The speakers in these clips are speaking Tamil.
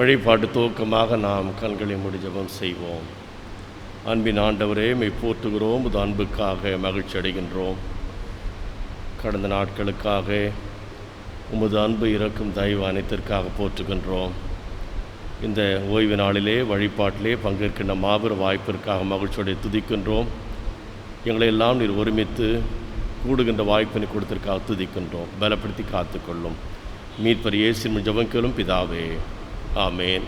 வழிபாட்டு துவக்கமாக நாம் கண்களை மூடி ஜெபம் செய்வோம். அன்பின் ஆண்டவரே, மெய் போற்றுகிறோம். இது அன்புக்காக மகிழ்ச்சி அடைகின்றோம். கடந்த நாட்களுக்காக உமது அன்பு இறக்கும் தயவு அனைத்திற்காக போற்றுகின்றோம். இந்த ஓய்வு நாளிலே வழிபாட்டிலே பங்கேற்கின்ற மாபெரும் வாய்ப்பிற்காக மகிழ்ச்சியோடு துதிக்கின்றோம். எங்களை எல்லாம் நீர் ஒருமித்து கூடுகின்ற வாய்ப்பினை கொடுத்திற்காக துதிக்கின்றோம். பலப்படுத்தி காத்துக்கொள்ளும். மீட்பர் இயேசுவின் ஜெபம் கேளும் பிதாவே, ஆமேன்.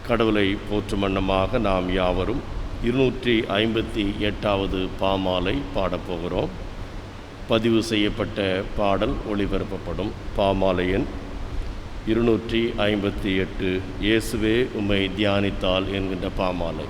கடவுளை போற்றும் வண்ணமாக நாம் யாவரும் 258வது பாமாலை பாடப்போகிறோம். பதிவு செய்யப்பட்ட பாடல் ஒளிபரப்பப்படும். பாமாலை எண் 258, இயேசுவே உம்மை தியானித்தால் என்கின்ற பாமாலை.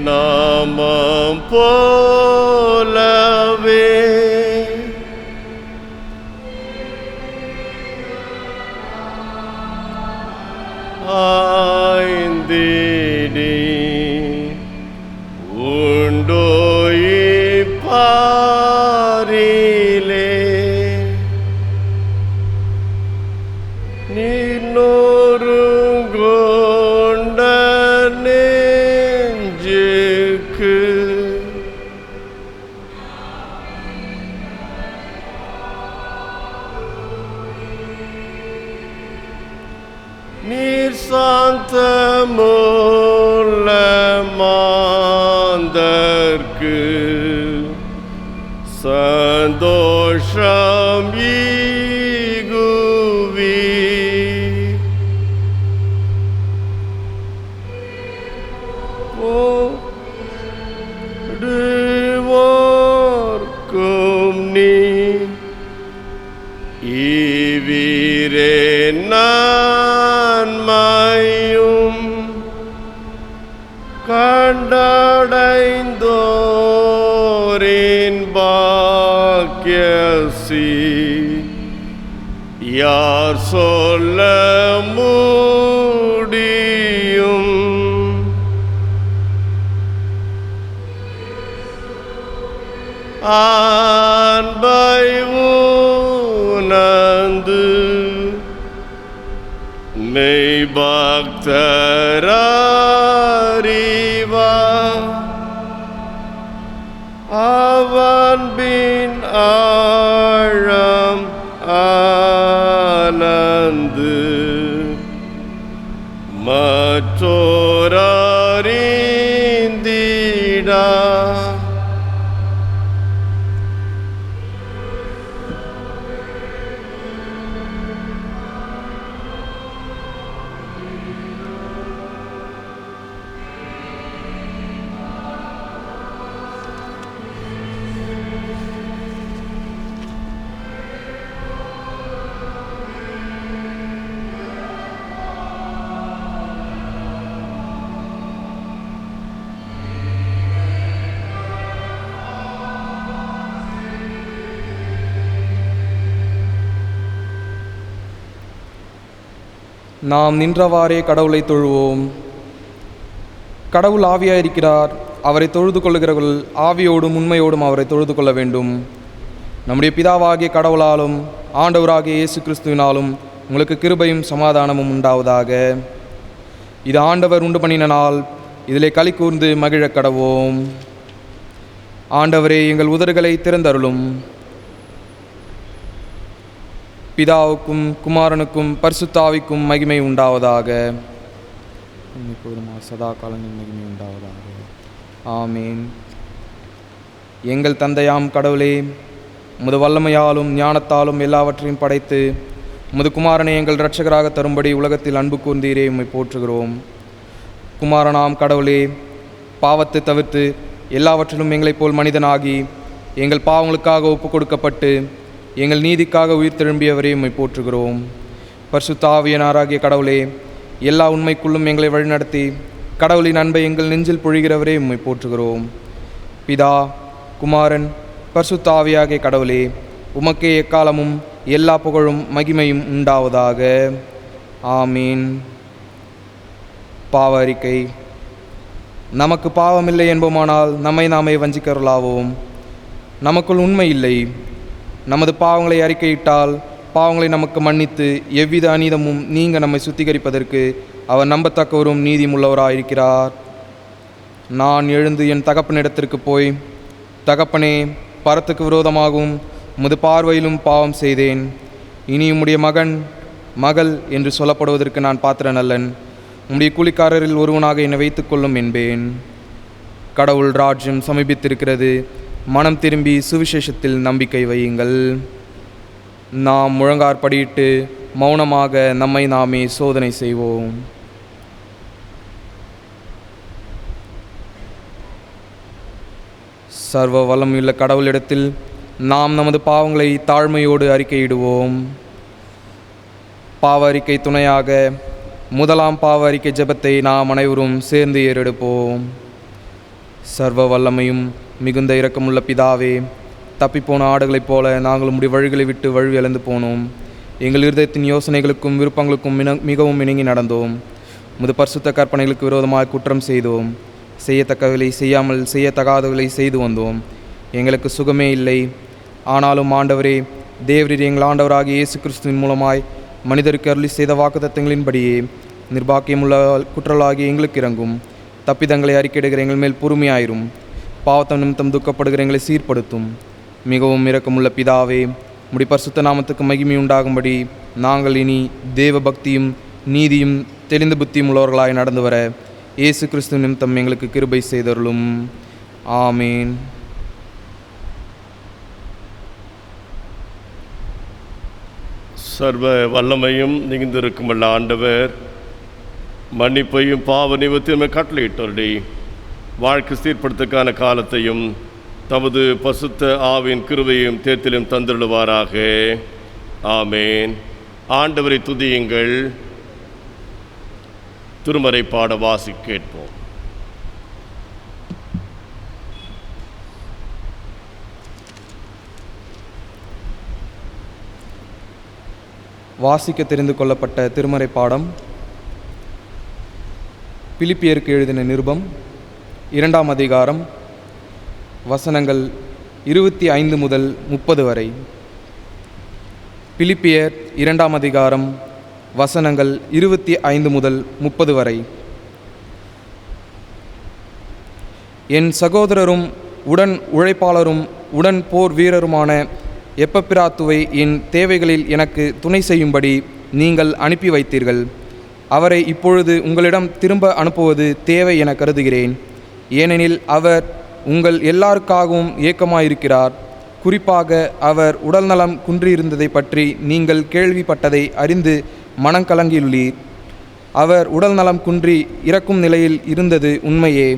நாமம் போலவே ஆய்ந்திடி உண்டோய் பாரிலே நீனோருங்கொண்ட நீர் சாந்தமுள்ள மாந்தர்க்கு சந்தோஷம் ஈகுவி ஓடுவோர்க்கும் நீ ஈவீரே நன்மையும் கண்டடைந்தோரின் பாக்கியசி யார் சொல்ல முடியும்? அன்பை உணர்ந்து மெய் பக்தரறிவா அவன் பின் ஆழம் ஆனந்து மற்றோரறிந்திடா நாம் நின்றவாறே கடவுளை தொழுவோம். கடவுள் ஆவியாயிருக்கிறார். அவரை தொழுது கொள்ளுகிறவர்கள் ஆவியோடும் உண்மையோடும் அவரை தொழுது கொள்ள வேண்டும். நம்முடைய பிதாவாகிய கடவுளாலும் ஆண்டவராகிய இயேசு கிறிஸ்துவினாலும் உங்களுக்கு கிருபையும் சமாதானமும் உண்டாவதாக. இது ஆண்டவர் உண்டு பண்ணின நாள், இதிலே களி கூர்ந்து மகிழக் கடவோம். ஆண்டவரே, எங்கள் உதடுகளை திறந்தருளும். பிதாவுக்கும் குமாரனுக்கும் பரிசுத்த ஆவிக்கும் மகிமை உண்டாவதாக. சதா காலங்களில் மகிமை உண்டாவதாக. ஆமீன். எங்கள் தந்தையாம் கடவுளே, உமது வல்லமையாலும் ஞானத்தாலும் எல்லாவற்றையும் படைத்து உமது குமாரனை எங்கள் இரட்சகராக தரும்படி உலகத்தில் அன்பு கூர்ந்தீரே, உம்மை போற்றுகிறோம். குமாரனாம் கடவுளே, பாவத்தை தவிர்த்து எல்லாவற்றிலும் எங்களைப் போல் மனிதனாகி எங்கள் பாவங்களுக்காக ஒப்பு கொடுக்கப்பட்டு எங்கள் நீதிக்காக உயிர் திரும்பியவரே, உம்மை போற்றுகிறோம். பரிசுத்த ஆவியானவராகிய கடவுளே, எல்லா உண்மைக்குள்ளும் எங்களை வழிநடத்தி கடவுளின் அன்பை எங்கள் நெஞ்சில் பொழிகிறவரே, உம்மை போற்றுகிறோம். பிதா, குமாரன், பரிசுத்த ஆவியாகிய கடவுளே, உமக்கே எக்காலமும் எல்லா புகழும் மகிமையும் உண்டாவதாக. ஆமீன். பாவ அறிக்கை. நமக்கு பாவமில்லை என்போமானால் நம்மை நாமே வஞ்சிக்கருளாவோம். நமக்குள் உண்மை இல்லை. நமது பாவங்களை அறிக்கையிட்டால் பாவங்களை நமக்கு மன்னித்து எவ்வித அநீதமும் நீங்க நம்மை சுத்திகரிப்பதற்கு அவர் நம்பத்தக்கவரும் நீதியுள்ளவராயிருக்கிறார். நான் எழுந்து என் தகப்பனிடத்திற்கு போய், தகப்பனே, பரத்துக்கு விரோதமாகவும் உமது பார்வையிலும் பாவம் செய்தேன். இனி உம்முடைய மகன் மகள் என்று சொல்லப்படுவதற்கு நான் பாத்திரன் அல்லன். உம்முடைய கூலிக்காரரில் ஒருவனாக என்னை வைத்துக்கொள்ளும் என்பேன். கடவுள் ராஜ்யம் சமீபித்திருக்கிறது. மனம் திரும்பி சுவிசேஷத்தில் நம்பிக்கை வையுங்கள். நாம் முழங்காற்படியிட்டு மௌனமாக நம்மை நாமே சோதனை செய்வோம். சர்வ வல்லமையுள்ள கடவுளிடத்தில் நாம் நமது பாவங்களை தாழ்மையோடு அறிக்கையிடுவோம். பாவ அறிக்கை துணையாக முதலாம் பாவ அறிக்கை ஜெபத்தை நாம் அனைவரும் சேர்ந்து ஏறெடுப்போம். சர்வ வல்லமையும் மிகுந்த இரக்கமுள்ள பிதாவே, தப்பிப்போன ஆடுகளைப் போல நாங்கள் உம்முடைய வழிகளை விட்டு வழி இழந்து போனோம். எங்கள் இருதயத்தின் யோசனைகளுக்கும் விருப்பங்களுக்கும் மிகவும் இணங்கி நடந்தோம். உமது பரிசுத்த கற்பனைகளுக்கு விரோதமாக குற்றம் செய்தோம். செய்யத்தக்கவர்களை செய்யாமல் செய்யத்தகாதவர்களை செய்து வந்தோம். எங்களுக்கு சுகமே இல்லை. ஆனாலும் ஆண்டவரே, தேவரீர் எங்கள் ஆண்டவராகிய இயேசு கிறிஸ்துவின் மூலமாய் மனிதருக்கு அருளி செய்த வாக்குத்தத்தங்களின்படியே நிர்பாக்கியமுள்ள குற்றலாகிய எங்களுக்கு இறங்கும். தப்பிதங்களை அறிக்கையிடுகிற எங்கள் மேல் பொறுமையாயிரும். பாவத்தம் நிமித்தம் துக்கப்படுகிற எங்களை சீர்படுத்தும். மிகவும் இரக்கமுள்ள பிதாவே, உம்முடைய பரிசுத்த நாமத்துக்கு மகிமை உண்டாகும்படி நாங்கள் இனி தேவ பக்தியும் நீதியும் தெளிந்த புத்தியும் உள்ளவர்களாய் நடந்து வர இயேசு கிறிஸ்து நிமித்தம் எங்களுக்கு கிருபை செய்தருளும். ஆமீன். சர்வ வல்லமையும் மிகுந்திருக்கும் வல்ல ஆண்டவர் மன்னிப்பையும் பாவ நிவர்த்தியும் கட்டளையிட்டோருடைய வாழ்க்கை சீர்படுத்தக்கான காலத்தையும் தமது பசுத்த ஆவின் கிருபையும் தேர்த்திலும் தந்துள்ளுவாராக. ஆமேன். ஆண்டவரை துதியுங்கள். திருமறை பாட வாசி கேட்போம். வாசிக்க தெரிந்து கொள்ளப்பட்ட திருமறை பாடம் பிலிப்பியருக்கு எழுதின நிருபம் 2ஆம் அதிகாரம் வசனங்கள் 25 முதல் 30 வரை. பிலிப்பியர் 2ஆம் அதிகாரம் வசனங்கள் 25 முதல் 30 வரை. என் சகோதரரும் உடன் உழைப்பாளரும் உடன் போர் வீரருமான எப்பப்பிராத்துவை என் தேவைகளில் எனக்கு துணை செய்யும்படி நீங்கள் அனுப்பி வைத்தீர்கள். அவரை இப்பொழுது உங்களிடம் திரும்ப அனுப்புவது தேவை என கருதுகிறேன். ஏனெனில் அவர் உங்கள் எல்லாருக்காகவும் ஏக்கமாயிருக்கிறார். குறிப்பாக அவர் உடல்நலம் குன்றியிருந்ததை பற்றி நீங்கள் கேள்விப்பட்டதை அறிந்து மனங்கலங்கியுள்ளீர். அவர் உடல் நலம் குன்றி இறக்கும் நிலையில் இருந்தது உண்மையே.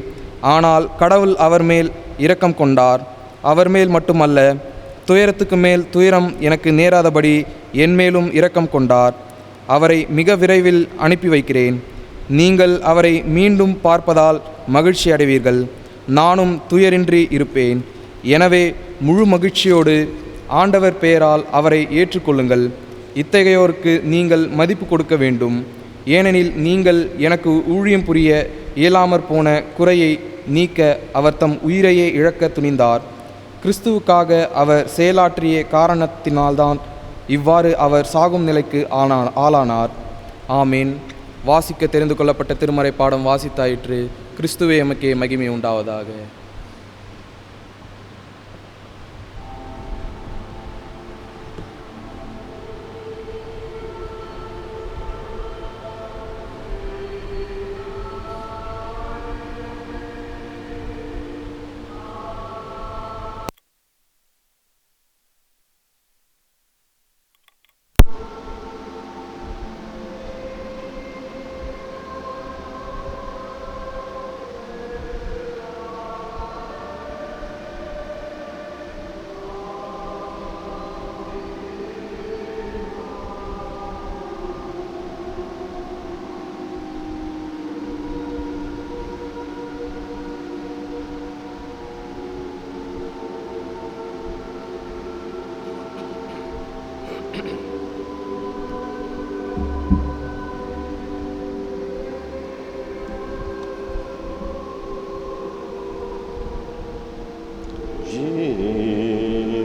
ஆனால் கடவுள் அவர் மேல் இரக்கம் கொண்டார். அவர் மேல் மட்டுமல்ல, துயரத்துக்கு மேல் துயரம் எனக்கு நேராதபடி என் மேலும் இரக்கம் கொண்டார். அவரை மிக விரைவில் அனுப்பி வைக்கிறேன். நீங்கள் அவரை மீண்டும் பார்ப்பதால் மகிழ்ச்சி அடைவீர்கள். நானும் துயரின்றி இருப்பேன். எனவே முழு மகிழ்ச்சியோடு ஆண்டவர் பெயரால் அவரை ஏற்றுக்கொள்ளுங்கள். இத்தகையோருக்கு நீங்கள் மதிப்பு கொடுக்க வேண்டும். ஏனெனில் நீங்கள் எனக்கு ஊழியம் புரிய இயலாமற் போன குறையை நீக்க அவர் தம் உயிரையே இழக்க துணிந்தார். கிறிஸ்துவுக்காக அவர் செயலாற்றிய காரணத்தினால்தான் இவ்வாறு அவர் சாகும் நிலைக்கு ஆளானார். ஆமீன். வாசிக்க தெரிந்து கொள்ளப்பட்ட திருமறை பாடம் வாசித்தாயிற்று. கிறிஸ்துவே எமக்கே மகிமை உண்டாவதாக.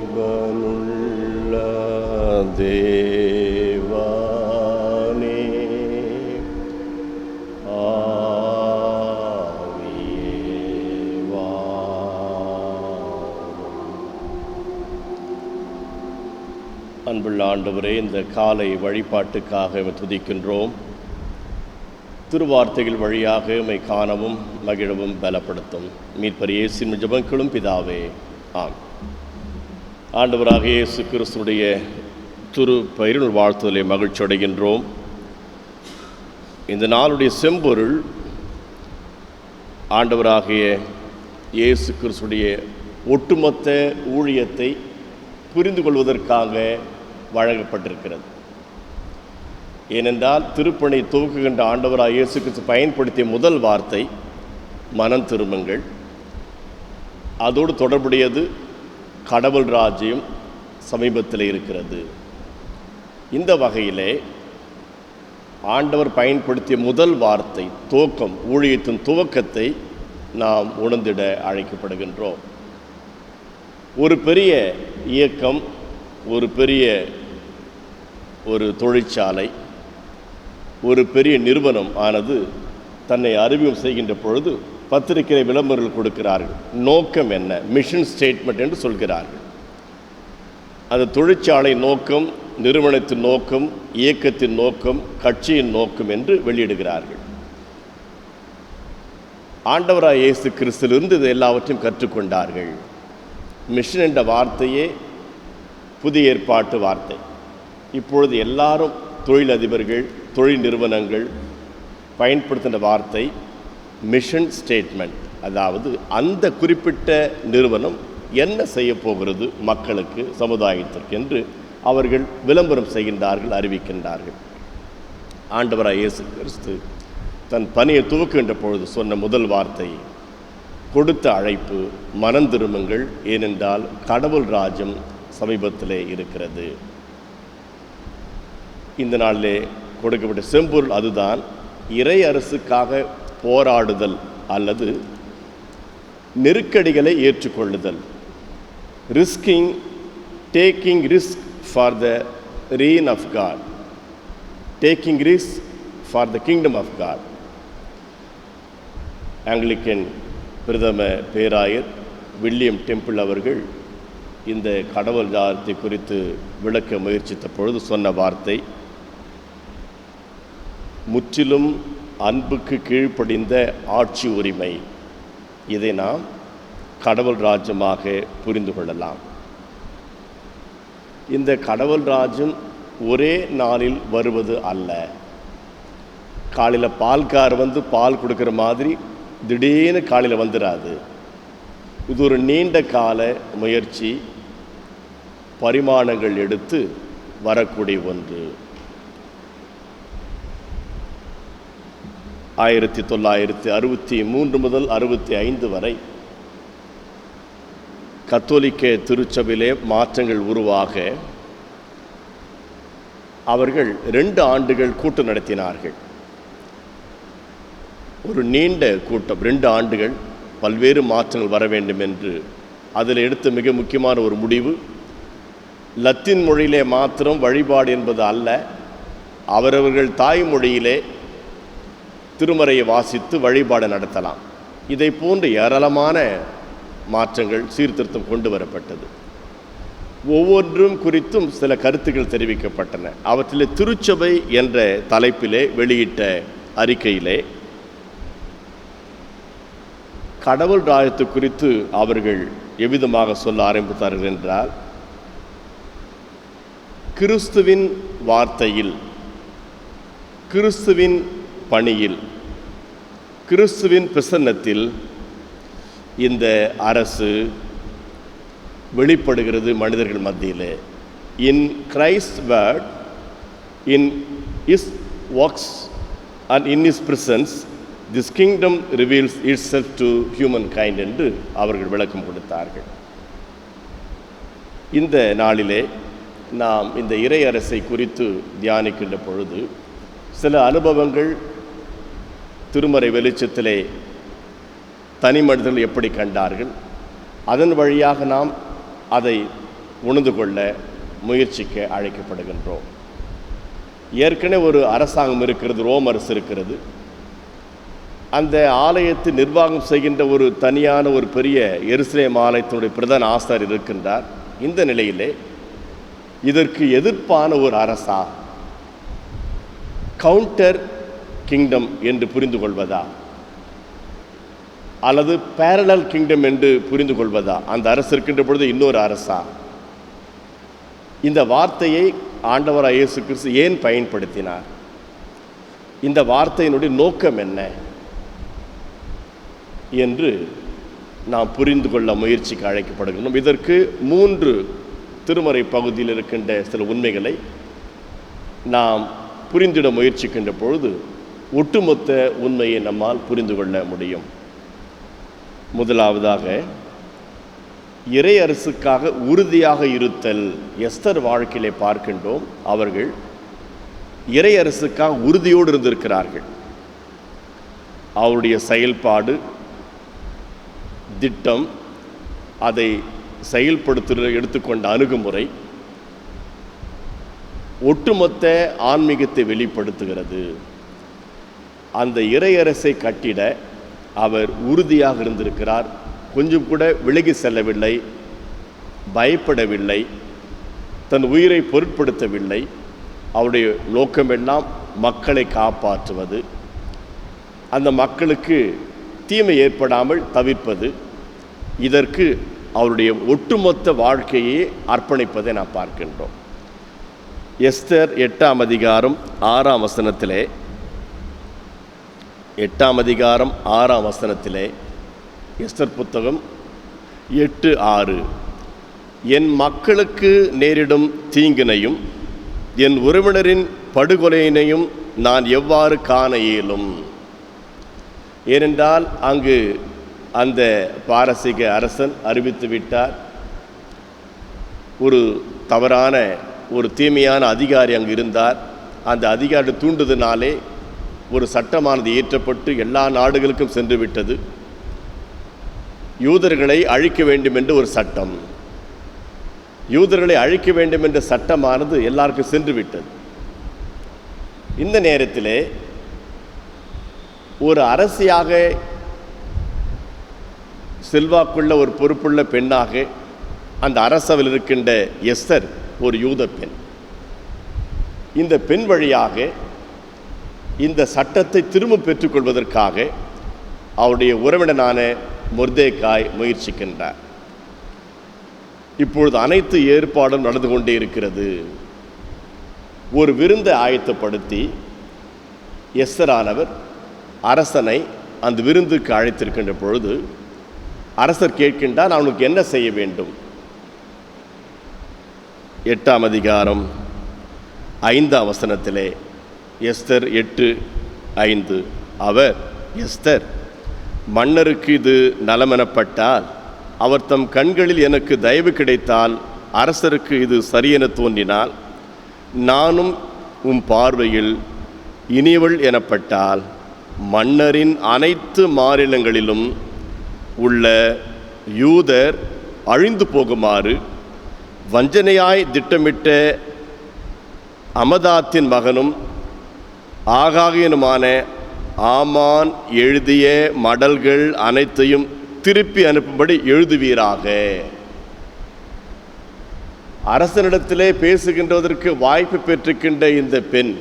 ஜீவனுள்ள தேவானே, ஆவியே வாரும். அன்புள்ள ஆண்டவரே, இந்த காலை வழிபாட்டுக்காக துதிக்கின்றோம். திருவார்த்தைகள் வழியாக உம்மை காணவும் மகிழவும் பலப்படுத்தும். மீட்பர் இயேசுவின் ஜெபங்களும் பிதாவே, ஆம். ஆண்டவராக இயேசு கிறிஸ்துடைய திரு பெயரில் வாழ்த்துதலை மகிழ்ச்சி அடைகின்றோம். இந்த நாளுடைய செம்பொருள் ஆண்டவராகிய இயேசு கிறிஸ்துடைய ஒட்டுமொத்த ஊழியத்தை புரிந்து கொள்வதற்காக வழங்கப்பட்டிருக்கிறது. ஏனென்றால் திருப்பணி துவக்குகின்ற ஆண்டவராக இயேசு கிறிஸ்து பயன்படுத்திய முதல் வார்த்தை மனம் திரும்புங்கள். அதோடு தொடர்புடையது கடவுள் ராஜ்யம் சமீபத்தில் இருக்கிறது. இந்த வகையிலே ஆண்டவர் பயன்படுத்திய முதல் வார்த்தை துவக்கம், ஊழியத்தின் துவக்கத்தை நாம் உணர்ந்திட அழைக்கப்படுகின்றோம். ஒரு பெரிய இயக்கம், ஒரு பெரிய தொழிற்சாலை, ஒரு பெரிய நிறுவனம் ஆனது தன்னை அறிமுகம் செய்கின்ற பொழுது பத்திரிகை விளம்பரங்கள் கொடுக்கிறார்கள். நோக்கம் என்ன? மிஷன் ஸ்டேட்மெண்ட் என்று சொல்கிறார்கள். அந்த தொழிற்சாலை நோக்கம், நிறுவனத்தின் நோக்கம், இயக்கத்தின் நோக்கம், கட்சியின் நோக்கம் என்று வெளியிடுகிறார்கள். ஆண்டவராய் இயேசு கிறிஸ்துவிலிருந்து இது எல்லாவற்றையும் கற்றுக்கொண்டார்கள். மிஷன் என்ற வார்த்தையே புதிய ஏற்பாட்டு வார்த்தை. இப்பொழுது எல்லாரும் தொழிலதிபர்கள், தொழில் நிறுவனங்கள் பயன்படுத்துகின்ற வார்த்தை மிஷன் ஸ்டேட்மெண்ட். அதாவது அந்த குறிப்பிட்ட நிறுவனம் என்ன செய்ய போகிறது மக்களுக்கு, சமுதாயத்திற்கு என்று அவர்கள் விளம்பரம் செய்கின்றார்கள், அறிவிக்கின்றார்கள். ஆண்டவராய் இயேசு கிறிஸ்து தன் பணியை துவக்குகின்ற பொழுது சொன்ன முதல் வார்த்தை, கொடுத்த அழைப்பு மனம் திரும்புங்கள், ஏனென்றால் கடவுள் ராஜ்யம் சமீபத்திலே இருக்கிறது. இந்த நாளிலே கொடுக்கப்பட்ட செம்பொருள் அதுதான். இறை அரசுக்காக போராடுதல் அல்லது நெருக்கடிகளை ஏற்றுக்கொள்ளுதல். Taking risk for the reign of God, taking risks for the kingdom of God. Anglican பிரதம பேராயர் வில்லியம் டெம்பிள் அவர்கள் இந்த கடவுள் ராஜ்யத்தை குறித்து விளக்க முயற்சித்த பொழுது சொன்ன வார்த்தை, முற்றிலும் அன்புக்கு கீழ்ப்படிந்த ஆட்சி உரிமை. இதை நாம் கடவுள் ராஜ்யமாக புரிந்து கொள்ளலாம். இந்த கடவுள் ராஜ்யம் ஒரே நாளில் வருவது அல்ல. காலையில் பால்கார் வந்து பால் கொடுக்குற மாதிரி திடீர்னு காலையில் வந்துடாது. இது ஒரு நீண்ட கால முயற்சி, பரிமாணங்கள் எடுத்து வரக்கூடிய ஒன்று. 1963 முதல் 65 வரை கத்தோலிக்க திருச்சபையிலே மாற்றங்கள் உருவாக அவர்கள் 2 ஆண்டுகள் கூட்டம் நடத்தினார்கள். ஒரு நீண்ட கூட்டம், 2 ஆண்டுகள், பல்வேறு மாற்றங்கள் வர வேண்டும் என்று. அதில் எடுத்த மிக முக்கியமான ஒரு முடிவு, லத்தீன் மொழியிலே மாத்திரம் வழிபாடு என்பது அல்ல, அவரவர்கள் தாய்மொழியிலே திருமறையை வாசித்து வழிபாடு நடத்தலாம். இதை போன்ற ஏராளமான மாற்றங்கள் சீர்திருத்தம் கொண்டு வரப்பட்டது. ஒவ்வொன்றும் குறித்தும் சில கருத்துக்கள் தெரிவிக்கப்பட்டன. அவற்றில் திருச்சபை என்ற தலைப்பிலே வெளியிட்ட அறிக்கையிலே கடவுள் ராஜ்யத்து குறித்து அவர்கள் எவ்விதமாக சொல்ல ஆரம்பித்தார்கள் என்றால், கிறிஸ்துவின் வார்த்தையில், கிறிஸ்துவின் பணியில், கிறிஸ்துவின் பிரசன்னத்தில் இந்த அரசு வெளிப்படுகிறது மனிதர்கள் மத்தியிலே. In Christ word, in his works and in his presence this kingdom reveals itself to humankind என்று அவர்கள் விளக்கம் கொடுத்தார்கள். இந்த நாளிலே நாம் இந்த இறை அரசை குறித்து தியானிக்கின்ற பொழுது சில அனுபவங்கள் திருமறை வெளிச்சத்திலே தனி மனிதர்கள் எப்படி கண்டார்கள், அதன் வழியாக நாம் அதை உணர்ந்து கொள்ள முயற்சிக்க அழைக்கப்படுகின்றோம். ஏற்கனவே ஒரு அரசாங்கம் இருக்கிறது, ரோம் அரசு இருக்கிறது. அந்த ஆலயத்தை நிர்வாகம் செய்கின்ற ஒரு தனியான ஒரு பெரிய எருசலேம் ஆலயத்தினுடைய பிரதான ஆசாரியர் இருக்கின்றார். இந்த நிலையிலே இதற்கு எதிர்ப்பான ஒரு அரசா, கவுண்டர் கிங்டம் என்று புரிந்து கொள்வதா, அல்லது பேரலல் கிங்டம் என்று புரிந்து கொள்வதா? அந்த அரசு இருக்கின்ற பொழுது இன்னொரு அரசா? இந்த வார்த்தையை ஆண்டவராகிய இயேசு கிறிஸ்து ஏன் பயன்படுத்தினார்? இந்த வார்த்தையினுடைய நோக்கம் என்ன என்று நாம் புரிந்து கொள்ள முயற்சிக்கு அழைக்கப்படுகிறோம். இதற்கு 3 திருமறை பகுதியில் இருக்கின்ற சில உண்மைகளை நாம் புரிந்திட முயற்சிக்கின்ற பொழுது ஒட்டுமொத்த உண்மையை நம்மால் புரிந்து கொள்ள முடியும். முதலாவதாக, இறை அரசுக்காக உறுதியாக இருத்தல். எஸ்தர் வாழ்க்கையிலே பார்க்கின்றோம், அவர்கள் இறை அரசுக்காக உறுதியோடு இருந்திருக்கிறார்கள். அவருடைய செயல்பாடு, திட்டம், அதை எடுத்துக்கொண்ட அணுகுமுறை ஒட்டுமொத்த ஆன்மீகத்தை வெளிப்படுத்துகிறது. அந்த இறையரசை கட்டிட அவர் உறுதியாக இருந்திருக்கிறார். கொஞ்சம் கூட விலகி செல்லவில்லை, பயப்படவில்லை, தன் உயிரை பொருட்படுத்தவில்லை. அவருடைய நோக்கமெல்லாம் மக்களை காப்பாற்றுவது, அந்த மக்களுக்கு தீமை ஏற்படாமல் தவிர்ப்பது. இதற்கு அவருடைய ஒட்டுமொத்த வாழ்க்கையை அர்ப்பணிப்பதை நாம் பார்க்கின்றோம். எஸ்தர் 8ஆம் அதிகாரம் 6ஆம் வசனத்திலே 8ஆம் அதிகாரம் 6ஆம் வசனத்திலே, எஸ்தர் புத்தகம் 8:6, என் மக்களுக்கு நேரிடும் தீங்கினையும் என் உறவினரின் படுகொலையினையும் நான் எவ்வாறு காண இயலும்? ஏனென்றால் அங்கு அந்த பாரசீக அரசன் அறிவித்து விட்டார். ஒரு தவறான, ஒரு தீமையான அதிகாரி அங்கு இருந்தார். அந்த அதிகாரி தூண்டுதனாலே ஒரு சட்டமானது இயற்றப்பட்டு எல்லா நாடுகளுக்கும் சென்று விட்டது. யூதர்களை அழிக்க வேண்டும் என்று ஒரு சட்டம், யூதர்களை அழிக்க வேண்டும் என்ற சட்டமானது எல்லாருக்கும் சென்று விட்டது. இந்த நேரத்திலே ஒரு அரசியாக, செல்வாக்குள்ள ஒரு பொறுப்புள்ள பெண்ணாக அந்த அரசவையில் இருக்கின்ற எஸ்தர் ஒரு யூத பெண். இந்த பெண் வழியாக இந்த சட்டத்தை திரும்ப பெற்றுக்கொள்வதற்காக அவருடைய உறவினரான மொர்தெகாய் முயற்சிக்கின்றார். இப்பொழுது அனைத்து ஏற்பாடும் நடந்து கொண்டே இருக்கிறது. ஒரு விருந்தை ஆயத்தப்படுத்தி எஸ்தரானவர் அரசனை அந்த விருந்துக்கு அழைத்திருக்கின்ற பொழுது அரசர் கேட்கின்றார், அவனுக்கு என்ன செய்ய வேண்டும்? 8ஆம் அதிகாரம் 5ஆம் வசனத்திலே, எஸ்தர் 8:5, அவர், எஸ்தர், மன்னருக்கு இது நலமெனப்பட்டால், அவர் தம் கண்களில் எனக்கு தயவு கிடைத்தால், அரசருக்கு இது சரியென தோன்றினால், நானும் உம் பார்வையில் இனியவள் எனப்பட்டால், மன்னரின் அனைத்து மாநிலங்களிலும் உள்ள யூதர் அழிந்து போகுமாறு வஞ்சனையாய் திட்டமிட்ட அமதாத்தின் மகனும் ஆகாகியனுமான ஆமான் எழுதிய மடல்கள் அனைத்தையும் திருப்பி அனுப்பும்படி எழுதுவீராக. அரசனிடத்திலே பேசுகின்றதற்கு வாய்ப்பு பெற்றிருக்கின்ற இந்த பெண்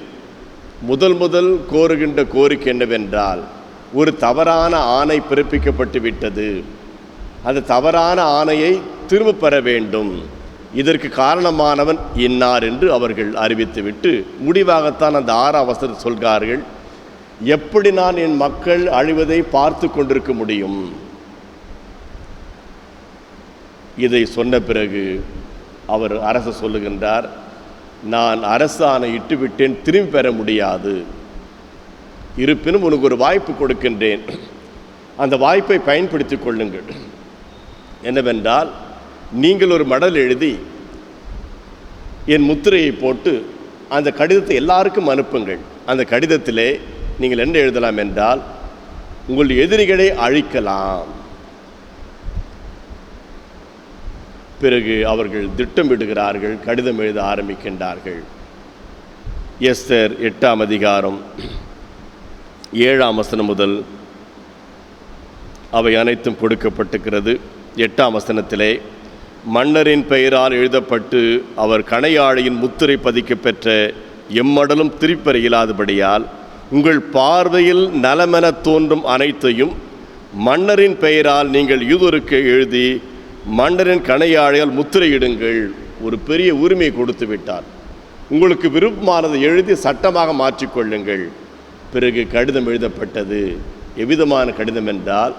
முதல் கோருகின்ற கோரிக்கை என்னவென்றால், ஒரு தவறான ஆணை பிறப்பிக்கப்பட்டு விட்டது, அந்த தவறான ஆணையை திரும்ப பெற வேண்டும், இதற்கு காரணமானவன் இன்னார் என்று அவர்கள் அறிவித்துவிட்டு முடிவாகத்தான் அந்த 6ஆம் வசனத்தில் சொல்கிறார்கள், எப்படி நான் என் மக்கள் அழிவதை பார்த்து கொண்டிருக்க முடியும்? இதை சொன்ன பிறகு அவர் அரசு சொல்லுகின்றார், நான் அரசாணை இட்டுவிட்டேன், திரும்பி பெற முடியாது, இருப்பினும் உனக்கு ஒரு வாய்ப்பு கொடுக்கின்றேன், அந்த வாய்ப்பை பயன்படுத்தி கொள்ளுங்கள். என்னவென்றால், நீங்கள் ஒரு மடல் எழுதி என் முத்திரையை போட்டு அந்த கடிதத்தை எல்லாருக்கும் அனுப்புங்கள். அந்த கடிதத்திலே நீங்கள் என்ன எழுதலாம் என்றால், உங்கள் எதிரிகளை அழிக்கலாம். பிறகு அவர்கள் திட்டமிடுகிறார்கள், கடிதம் எழுத ஆரம்பிக்கின்றார்கள். எஸ்தர் 8ஆம் அதிகாரம் 7ஆம் வசனம் முதல் அவை அனைத்தும் கொடுக்கப்பட்டிருக்கிறது. 8ஆம் வசனத்திலே, மன்னரின் பெயரால் எழுதப்பட்டு அவர் கணையாழியின் முத்திரை பதிக்க பெற்ற எம்மடலும் திருப்பெற இயலாதபடியால் உங்கள் பார்வையில் நலமென தோன்றும் அனைத்தையும் மன்னரின் பெயரால் நீங்கள் யூதருக்கு எழுதி மன்னரின் கணையாழியால் முத்திரையிடுங்கள். ஒரு பெரிய உரிமை கொடுத்து விட்டார். உங்களுக்கு விருப்பமானதை எழுதி சட்டமாக மாற்றிக்கொள்ளுங்கள். பிறகு கடிதம் எழுதப்பட்டது. எவ்விதமான கடிதம் என்றால்,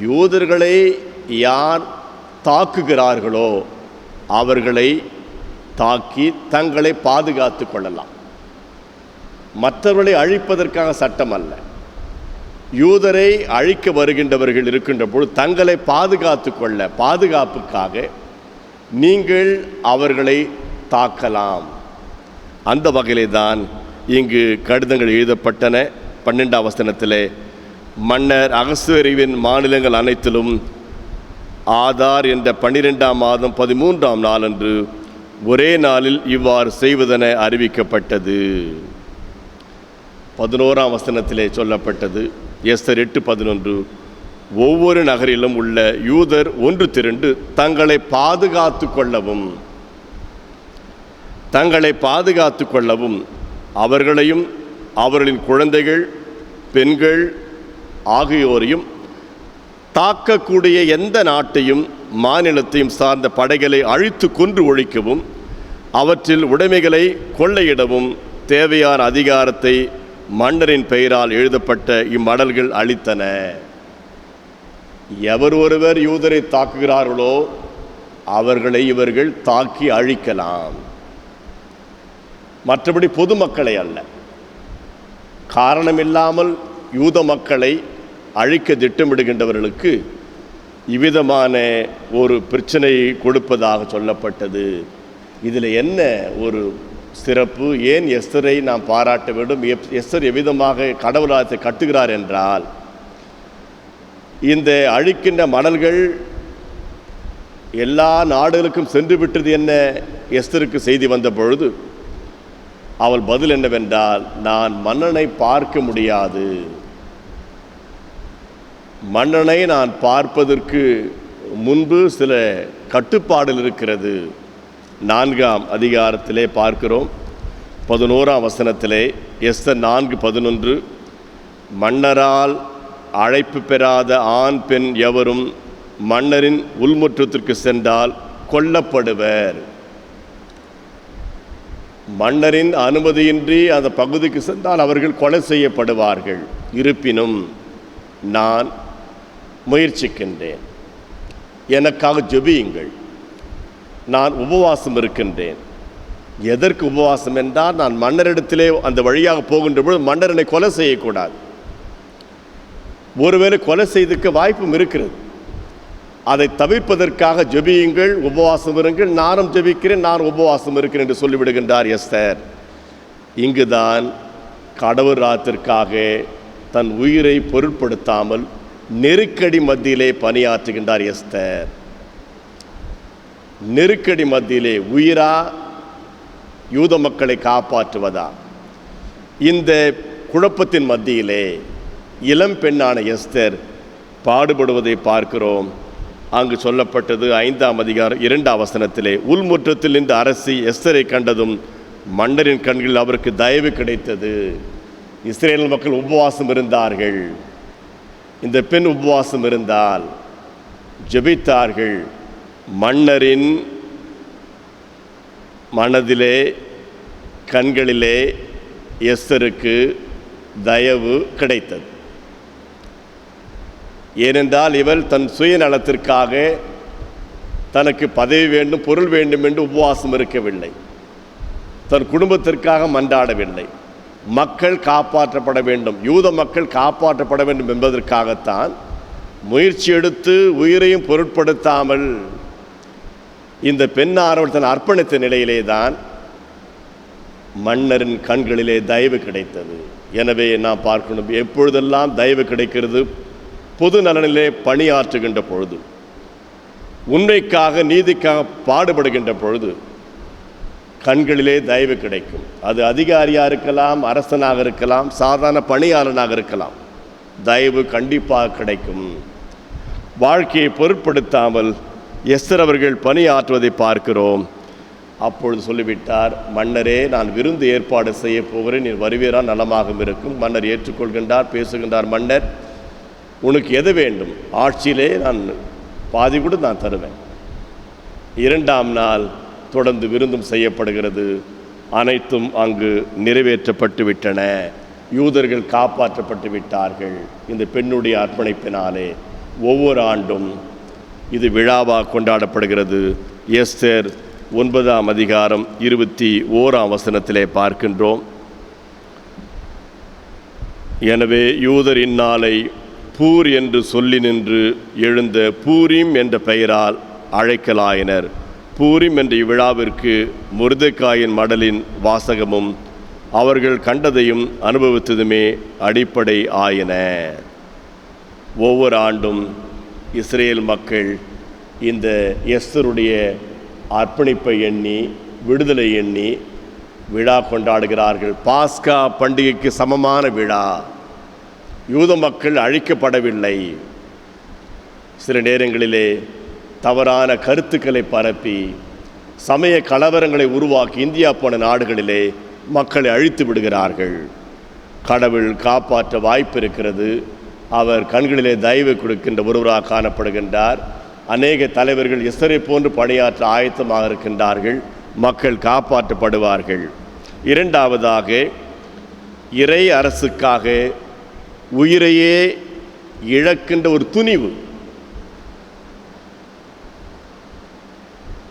யூதர்களை யார் தாக்குகிறார்களோ அவர்களை தாக்கி தங்களை பாதுகாத்து கொள்ளலாம். மற்றவர்களை அழிப்பதற்காக சட்டம் அல்ல. யூதரை அழிக்க வருகின்றவர்கள் இருக்கின்ற பொழுது தங்களை பாதுகாத்து கொள்ள, பாதுகாப்புக்காக நீங்கள் அவர்களை தாக்கலாம். அந்த வகையிலே தான் இங்கு கடிதங்கள் எழுதப்பட்டன. 12ஆம் வசனத்திலே, மன்னர் அகசுவேருவின் மாநிலங்கள் அனைத்திலும் ஆதார் என்ற 12ஆம் மாதம் 13ஆம் நாளன்று ஒரே நாளில் இவ்வாறு செய்வதென அறிவிக்கப்பட்டது. 11ஆம் வசனத்திலே சொல்லப்பட்டது, எஸ்தர் 8:11, ஒவ்வொரு நகரிலும் உள்ள யூதர் ஒன்று திரண்டு தங்களை பாதுகாத்து கொள்ளவும் அவர்களையும் அவர்களின் குழந்தைகள் பெண்கள் ஆகியோரையும் தாக்கக்கூடிய எந்த நாட்டையும் மாநிலத்தையும் சார்ந்த படைகளை அழித்து கொன்று ஒழிக்கவும் அவற்றில் உடைமைகளை கொள்ளையிடவும் தேவையான அதிகாரத்தை மன்னரின் பெயரால் எழுதப்பட்ட இம்மடல்கள் அளித்தன. எவர் ஒருவர் யூதரை தாக்குகிறார்களோ அவர்களை இவர்கள் தாக்கி அழிக்கலாம். மற்றபடி பொதுமக்களை அல்ல. காரணமில்லாமல் யூத மக்களை அழிக்க திட்டமிடுகின்றவர்களுக்கு இவ்விதமான ஒரு பிரச்சனை கொடுப்பதாக சொல்லப்பட்டது. இதில் என்ன ஒரு சிறப்பு? ஏன் எஸ்தரை நாம் பாராட்ட வேண்டும்? எஸ்தர் எவ்விதமாக கடவுளாயத்தை கட்டுகிறார் என்றால், இந்த அழிக்கின்ற மணல்கள் எல்லா நாடுகளுக்கும் சென்று விட்டது என்ன எஸ்தருக்கு செய்தி வந்த பொழுது அவள் பதில் என்னவென்றால், நான் மன்னனை பார்க்க முடியாது, மன்னனை நான் பார்ப்பதற்கு முன்பு சில கட்டுப்பாடுகள் இருக்கிறது. 4ஆம் அதிகாரத்திலே பார்க்கிறோம். 11ஆம் வசனத்திலே எஸ்தர் 4:11, மன்னரால் அழைப்பு பெறாத ஆண் பெண் எவரும் மன்னரின் உள்முற்றத்திற்கு சென்றால் கொல்லப்படுவர். மன்னரின் அனுமதியின்றி அந்த பகுதிக்கு சென்றால் அவர்கள் கொலை செய்யப்படுவார்கள். இருப்பினும் நான் முயற்சிக்கின்றேன், எனக்காக ஜெபியுங்கள், நான் உபவாசம் இருக்கின்றேன். எதற்கு உபவாசம் என்றால், நான் மன்னரிடத்திலே அந்த வழியாக போகின்ற பொழுது மன்னர் என்னை கொலை செய்யக்கூடாது. ஒருவேளை கொலை செய்திருக்க வாய்ப்பும் இருக்கிறது. அதை தவிர்ப்பதற்காக ஜெபியுங்கள், உபவாசம் இருங்கள், நானும் ஜெபிக்கிறேன், நான் உபவாசம் இருக்கிறேன் என்று சொல்லிவிடுகின்றார் எஸ்தர். இங்குதான் கடவுள் ராத்திற்காக தன் உயிரை பொருட்படுத்தாமல் நெருக்கடி மத்தியிலே பணியாற்றுகின்றார் எஸ்தர். நெருக்கடி மத்தியிலே உயிரா யூத மக்களை காப்பாற்றுவதா? இந்த குழப்பத்தின் மத்தியிலே இளம் பெண்ணான எஸ்தர் பாடுபடுவதை பார்க்கிறோம். அங்கு சொல்லப்பட்டது 5ஆம் அதிகாரம் 2ஆம் வசனத்திலே, உள்முற்றத்தில் நின்ற அரசி எஸ்தரை கண்டதும் மன்னரின் கண்களில் அவருக்கு தயவு கிடைத்தது. இஸ்ரேல் மக்கள் உபவாசம் இருந்தார்கள். இந்த பெண் உபவாசம் இருந்தால் ஜெபித்தார்கள். மன்னரின் மனதிலே கண்களிலே எஸ்தருக்கு தயவு கிடைத்தது. ஏனென்றால் இவள் தன் சுயநலத்திற்காக தனக்கு பதவி வேண்டும், பொருள் வேண்டும் என்று உபவாசம் இருக்கவில்லை. தன் குடும்பத்திற்காக மன்றாடவில்லை. மக்கள் காப்பாற்றப்பட வேண்டும், யூத மக்கள் காப்பாற்றப்பட வேண்டும் என்பதற்காகத்தான் முயற்சி எடுத்து உயிரையும் பொருட்படுத்தாமல் இந்த பெண்ணானவள் தன் அர்ப்பணித்த நிலையிலே தான் மன்னரின் கண்களிலே தயவு கிடைத்தது. எனவே நாம் பார்க்கணும், எப்பொழுதெல்லாம் தயவு கிடைக்கிறது? பொது நலனிலே பணியாற்றுகின்ற பொழுது, உண்மைக்காக நீதிக்காக பாடுபடுகின்ற பொழுது கண்களிலே தயவு கிடைக்கும். அது அதிகாரியாக இருக்கலாம், அரசனாக இருக்கலாம், சாதாரண பணியாளனாக இருக்கலாம். தயவு கண்டிப்பாக கிடைக்கும். வாழ்க்கையை பொருட்படுத்தாமல் எஸ்தர் அவர்கள் பணியாற்றுவதை பார்க்கிறோம். அப்பொழுது சொல்லிவிட்டார், மன்னரே, நான் விருந்து ஏற்பாடு செய்ய போகிறேன், நீ வருவீரா நலமாக இருக்கும். மன்னர் ஏற்றுக்கொள்கின்றார், பேசுகின்றார். மன்னர், உனக்கு எது வேண்டும்? ஆட்சியிலே நான் பாதி கூட நான் தருவேன். 2ஆம் நாள் தொடர்ந்து விருந்தும் செய்யப்படுகிறது. அனைத்தும் அங்கு நிறைவேற்றப்பட்டு விட்டன. யூதர்கள் காப்பாற்றப்பட்டு விட்டார்கள் இந்த பெண்ணுடைய அர்ப்பணிப்பினாலே. ஒவ்வொரு ஆண்டும் இது விழாவாக கொண்டாடப்படுகிறது. எஸ்தர் 9ஆம் அதிகாரம் 21ஆம் வசனத்திலே பார்க்கின்றோம். எனவே யூதர் இந்நாளை பூர் என்று சொல்லி நின்று எழுந்த பூரீம் என்ற பெயரால் அழைக்கலாயினர். பூரீம் என்ற இவ்விழாவிற்கு மொர்தெக்காயின் மடலின் வாசகமும் அவர்கள் கண்டதையும் அனுபவித்ததுமே அடிப்படை ஆயின. ஒவ்வொரு ஆண்டும் இஸ்ரேல் மக்கள் இந்த எஸ்தருடைய அர்ப்பணிப்பை எண்ணி, விடுதலை எண்ணி விழா கொண்டாடுகிறார்கள். பாஸ்கா பண்டிகைக்கு சமமான விழா. யூத மக்கள் அழிக்கப்படவில்லை. சில நேரங்களிலே தவறான கருத்துக்களை பரப்பி சமய கலவரங்களை உருவாக்கி இந்தியா போன நாடுகளிலே மக்களை அழித்து விடுகிறார்கள். கடவுள் காப்பாற்ற வாய்ப்பு இருக்கிறது. அவர் கண்களிலே தயவு கொடுக்கின்ற ஒருவராக காணப்படுகின்றார். அநேக தலைவர்கள் எஸ்தரை போன்று பணியாற்ற ஆயத்தமாக இருக்கின்றார்கள். மக்கள் காப்பாற்றப்படுவார்கள். 2ஆவதாக, இறை அரசுக்காக உயிரையே இழக்கின்ற ஒரு துணிவு.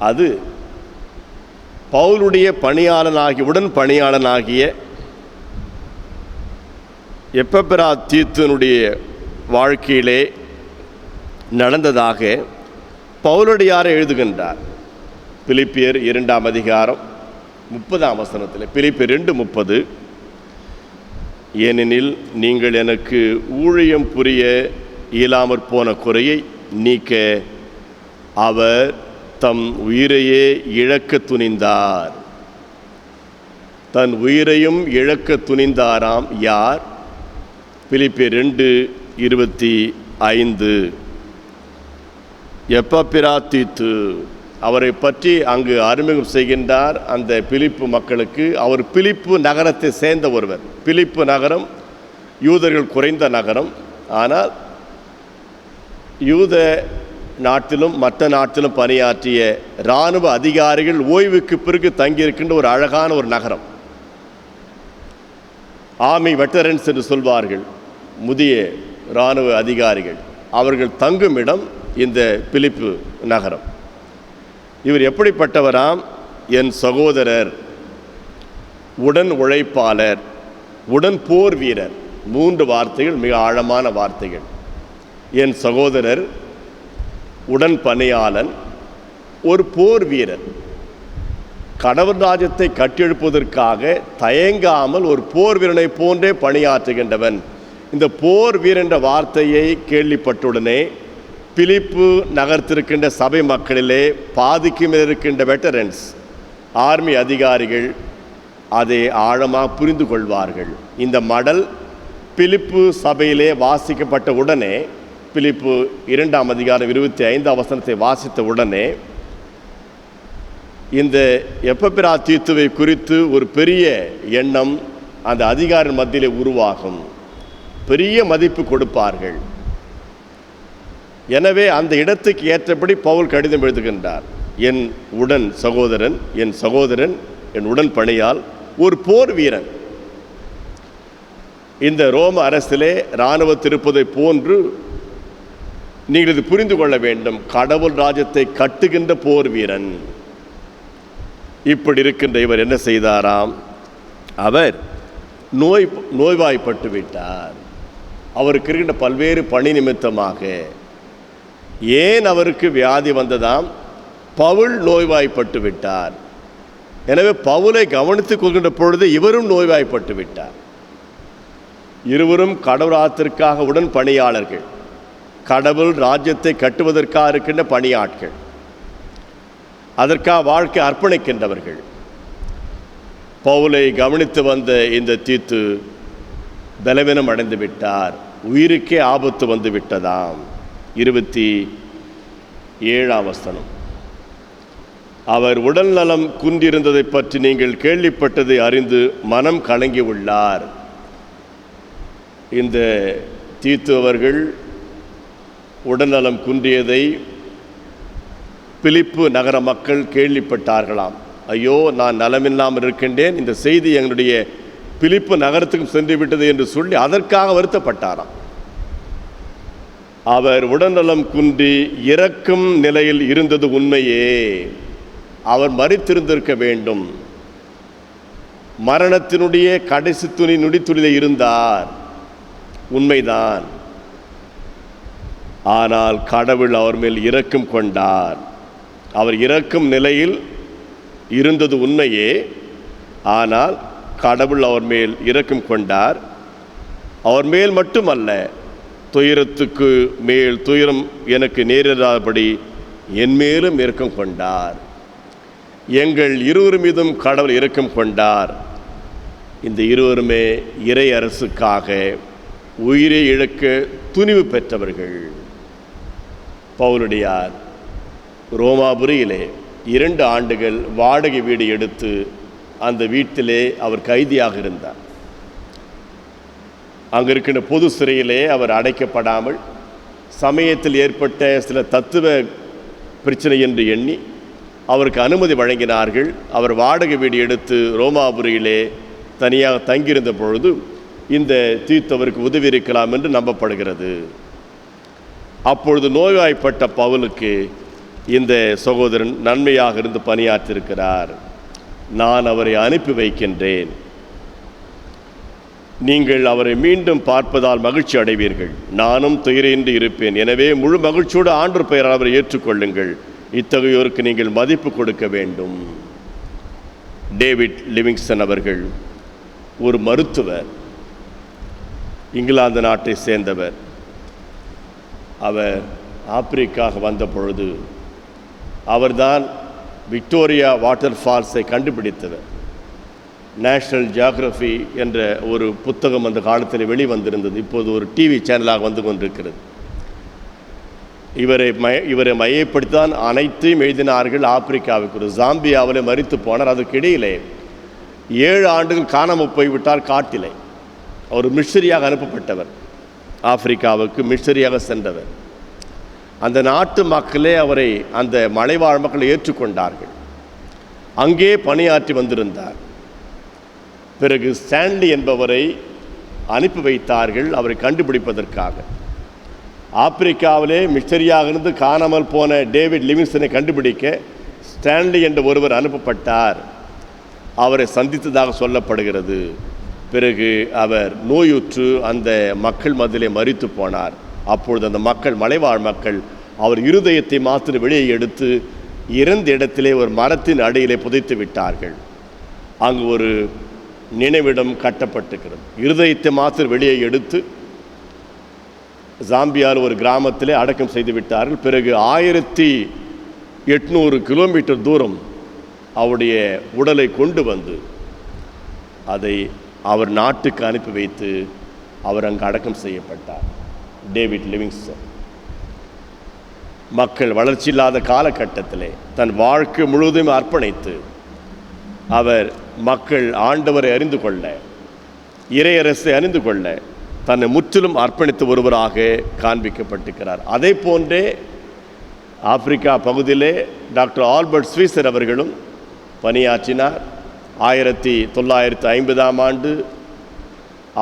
அது பவுலுடைய உடன் பணியாளனாகிய எப்பெப்ராத்தீத்துனுடைய வாழ்க்கையிலே நடந்ததாக பவுலடியார் எழுதுகின்றார். பிலிப்பியர் 2ஆம் அதிகாரம் 30ஆம் வசனத்தில், பிலிப்பியர் 2:30, ஏனெனில் நீங்கள் எனக்கு ஊழியம் புரிய இயலாமற் போன குறையை நீக்க அவர் தம் உயிரையே இழக்க துணிந்தார். தன் உயிரையும் இழக்க துணிந்தாராம். யார்? பிலிப்பியர் 2:25. எப்பெப்ராத்தீத்து அவரை பற்றி அங்கு அறிமுகம் செய்கின்றார் அந்த பிலிப்பு மக்களுக்கு. அவர் பிலிப்பு நகரத்தை சேர்ந்த ஒருவர். பிலிப்பு நகரம் யூதர்கள் குறைந்த நகரம். ஆனால் யூத நாட்டிலும் மற்ற நாட்டிலும் பணியாற்றிய இராணுவ அதிகாரிகள் ஓய்வுக்கு பிறகு தங்கியிருக்கின்ற ஒரு அழகான ஒரு நகரம். ஆர்மி வெட்டரன்ஸ் என்று சொல்வார்கள், முதிய இராணுவ அதிகாரிகள். அவர்கள் தங்கும் இடம் இந்த பிலிப்பு நகரம். இவர் எப்படிப்பட்டவராம்? என் சகோதரர், உடன் உழைப்பாளர், உடன் போர் வீரர். 3 வார்த்தைகள், மிக ஆழமான வார்த்தைகள். என் சகோதரர், உடன் பணியாளன், ஒரு போர் வீரர். கடவுள் ராஜ்யத்தை கட்டியெழுப்பதற்காக தயங்காமல் ஒரு போர் வீரனை போன்றே பணியாற்றுகின்றவன். இந்த போர் வீரன் என்ற வார்த்தையை கேள்விப்பட்டுடனே பிலிப்பு நகர்த்திருக்கின்ற சபை மக்களிலே பாதிக்கு மேல் இருக்கின்ற வெட்டரன்ஸ், ஆர்மி அதிகாரிகள் அதை ஆழமாக புரிந்து கொள்வார்கள். இந்த மடல் பிலிப்பு சபையிலே வாசிக்கப்பட்ட உடனே, பிலிப்பு 2ஆம் அதிகாரம் 25ஆம் வசனத்தை வாசித்த உடனே இந்த எப்பப்பிரா தீத்துவை குறித்து ஒரு பெரிய எண்ணம் அந்த அதிகாரி மத்தியிலே உருவாகும். பெரிய மதிப்பு கொடுப்பார்கள். எனவே அந்த இடத்துக்கு ஏற்றபடி பவுல் கடிதம் எழுதுகின்றார். என் உடன் சகோதரன், என் உடன் பணியால் ஒரு போர் வீரன். இந்த ரோம அரசிலே இராணுவத்தில் இருப்பதை போன்று நீங்கள் இது புரிந்து கொள்ள வேண்டும். கடவுள் ராஜ்யத்தை கட்டுகின்ற போர் வீரன். இப்படி இருக்கின்ற இவர் என்ன செய்தாராம்? அவர் நோய்வாய்ப்பட்டு விட்டார். அவருக்கு இருக்கின்ற பல்வேறு பணி நிமித்தமாக. ஏன் அவருக்கு வியாதி வந்ததாம்? பவுல் நோய்வாய்ப்பட்டு விட்டார். எனவே பவுலை கவனித்துக் கொள்கின்ற பொழுது இவரும் நோய்வாய்ப்பட்டு விட்டார். இருவரும் கடவுளாத்திற்காக உடன் பணியாளர்கள், கடவுள் ராஜ்யத்தை கட்டுவதற்காக இருக்கின்ற பணியாட்கள், அதற்காக வாழ்க்கை அர்ப்பணிக்கின்றவர்கள். பவுலை கவனித்து வந்த இந்த தீத்து பலவீனம் அடைந்து விட்டார். உயிருக்கே ஆபத்து வந்து விட்டதாம். 27ஆம் வசனம். அவர் உடல் நலம் குன்றிருந்ததை பற்றி நீங்கள் கேள்விப்பட்டதை அறிந்து மனம் கலங்கி உள்ளார். இந்த தீத்து அவர்கள் உடல்நலம் குன்றியதை பிலிப்பு நகர மக்கள் கேள்விப்பட்டார்களாம். ஐயோ, நான் நலமில்லாமல் இருக்கின்றேன், இந்த செய்தி எங்களுடைய பிலிப்பு நகரத்துக்கும் சென்று விட்டது என்று சொல்லி அதற்காக வருத்தப்பட்டாராம். அவர் உடல்நலம் குன்றி இறக்கும் நிலையில் இருந்தது உண்மையே. அவர் மரித்திருந்திருக்க வேண்டும். மரணத்தினுடைய கடைசி நொடித்துளிலே இருந்தார், உண்மைதான். ஆனால் கடவுள் அவர் மேல் இரக்கம் கொண்டார். அவர் இறக்கும் நிலையில் இருந்தது உண்மையே, ஆனால் கடவுள் அவர் மேல் இரக்கம் கொண்டார். அவர் மேல் மட்டுமல்ல, துயரத்துக்கு மேல் துயரம் எனக்கு நேரிடாதபடி என் மேலும் இரக்கம் கொண்டார். எங்கள் இருவர் மீதும் கடவுள் இரக்கம் கொண்டார். இந்த இருவருமே இறை அரசுக்காக உயிரை இழக்க துணிவு பெற்றவர்கள். பவுலடியார் ரோமாபுரியிலே 2 ஆண்டுகள் வாடகை வீடு எடுத்து அந்த வீட்டிலே அவர் கைதியாக இருந்தார். அங்கே இருக்கின்ற பொது சிறையிலே அவர் அடைக்கப்படாமல் சமயத்தில் ஏற்பட்ட சில தத்துவ பிரச்சனை என்று எண்ணி அவருக்கு அனுமதி வழங்கினார்கள். அவர் வாடகை வீடு எடுத்து ரோமாபுரியிலே தனியாக தங்கியிருந்த பொழுது இந்த தீத்தவருக்கு உதவி இருக்கலாம் என்று நம்பப்படுகிறது. அப்பொழுது நோய்வாய்ப்பட்ட பவுலுக்கு இந்த சகோதரன் நன்மையாக இருந்து பணியாற்றியிருக்கிறார். நான் அவரை அனுப்பி வைக்கின்றேன். நீங்கள் அவரை மீண்டும் பார்ப்பதால் மகிழ்ச்சி அடைவீர்கள். நானும் துயரின்றி இருப்பேன். எனவே முழு மகிழ்ச்சியோடு ஆண்டவர் பெயரால் அவரை ஏற்றுக்கொள்ளுங்கள். இத்தகையோருக்கு நீங்கள் மதிப்பு கொடுக்க வேண்டும். டேவிட் லிவிங்ஸ்டன் அவர்கள் ஒரு மருத்துவர், இங்கிலாந்து நாட்டை சேர்ந்தவர். அவர் ஆப்பிரிக்காக வந்த பொழுது அவர்தான் விக்டோரியா வாட்டர் ஃபால்ஸை கண்டுபிடித்தவர். நேஷ்னல் ஜியாகிரஃபி என்ற ஒரு புத்தகம் அந்த காலத்தில் வெளிவந்திருந்தது. இப்போது ஒரு டிவி சேனலாக வந்து கொண்டிருக்கிறது. இவரை மையப்படுத்திதான் அனைத்தையும் எழுதினார்கள். ஆப்பிரிக்காவுக்கு ஒரு ஜாம்பியாவில் மரித்து போனார். அதுக்கிடையிலே 7 ஆண்டுகள் காணாமல் போய்விட்டார் காட்டிலே. அவர் மிஷனரியாக அனுப்பப்பட்டவர். ஆப்பிரிக்காவுக்கு மிஷனரியாக சென்றவர். அந்த நாட்டு மக்களே அவரை, அந்த மலைவாழ் மக்கள் ஏற்றுக்கொண்டார்கள். அங்கே பணியாற்றி வந்திருந்தார். பிறகு ஸ்டான்லி என்பவரை அனுப்பி வைத்தார்கள் அவரை கண்டுபிடிப்பதற்காக. ஆப்பிரிக்காவிலே மிஷனரியாக இருந்து காணாமல் போன டேவிட் லிவிங்ஸ்டனை கண்டுபிடிக்க ஸ்டான்லி என்ற ஒருவர் அனுப்பப்பட்டார். அவரை சந்தித்ததாக சொல்லப்படுகிறது. பிறகு அவர் நோயுற்று அந்த மக்கள் மத்தியிலே மரித்து போனார். அப்பொழுது அந்த மக்கள், மலைவாழ் மக்கள், அவர் இருதயத்தை மாத்திரம் வெளியே எடுத்து இறந்த இடத்திலே ஒரு மரத்தின் அடியிலே புதைத்து விட்டார்கள். அங்கு ஒரு நினைவிடம் கட்டப்பட்டிருக்கிறது. இருதயத்தை மாத்திரம் வெளியே எடுத்து ஜாம்பியாவில் ஒரு கிராமத்திலே அடக்கம் செய்து விட்டார்கள். பிறகு 1800 கிலோமீட்டர் தூரம் அவருடைய உடலை கொண்டு வந்து அதை அவர் நாட்டுக்கு அனுப்பி வைத்து அவர் அங்கு அடக்கம் செய்யப்பட்டார். டேவிட் லிவிங்ஸ்டன் மக்கள் வளர்ச்சி இல்லாத காலகட்டத்திலே தன் வாழ்க்கை முழுவதும் அர்ப்பணித்து அவர் மக்கள் ஆண்டவரை அறிந்து கொள்ள, இறையரசை அறிந்து கொள்ள தன்னை முற்றிலும் அர்ப்பணித்த ஒருவராக காண்பிக்கப்பட்டிருக்கிறார். அதே போன்றே ஆப்பிரிக்கா பகுதியிலே டாக்டர் ஆல்பர்ட் ஸ்வீசர் அவர்களும் பணியாற்றினார். 1950ஆம் ஆண்டு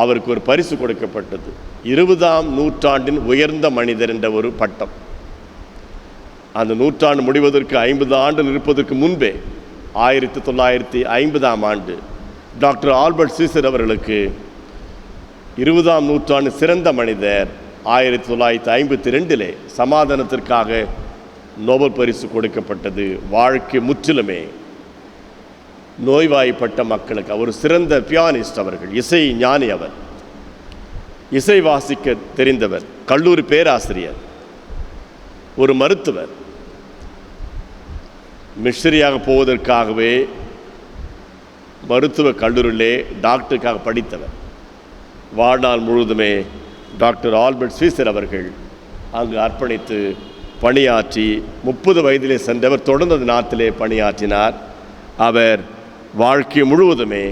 அவருக்கு ஒரு பரிசு கொடுக்கப்பட்டது, 20ஆம் நூற்றாண்டின் உயர்ந்த மனிதர் என்ற ஒரு பட்டம். அந்த நூற்றாண்டு முடிவதற்கு 50 ஆண்டு இருப்பதற்கு முன்பே 1950ஆம் ஆண்டு டாக்டர் ஆல்பர்ட் ஸ்வீசர் அவர்களுக்கு 20ஆம் நூற்றாண்டு சிறந்த மனிதர் 1952 சமாதானத்திற்காக நோபல் பரிசு கொடுக்கப்பட்டது. வாழ்க்கை முற்றிலுமே நோய்வாய்ப்பட்ட மக்களுக்கு ஒரு சிறந்த பியானிஸ்ட் அவர்கள், இசை ஞானி, அவர் இசை வாசிக்க தெரிந்தவர், கல்லூரி பேராசிரியர், ஒரு மருத்துவர், மிஷனரியாக போவதற்காகவே மருத்துவ கல்லூரியிலே டாக்டருக்காக படித்தவர். வாழ்நாள் முழுவதுமே டாக்டர் ஆல்பர்ட் ஸ்வீசர் அவர்கள் அங்கு அர்ப்பணித்து பணியாற்றி 30 வயதிலே சென்றவர் தொடர்ந்து அந்த நாட்டிலே பணியாற்றினார். அவர் வாழ்க்கை முழுவதுமே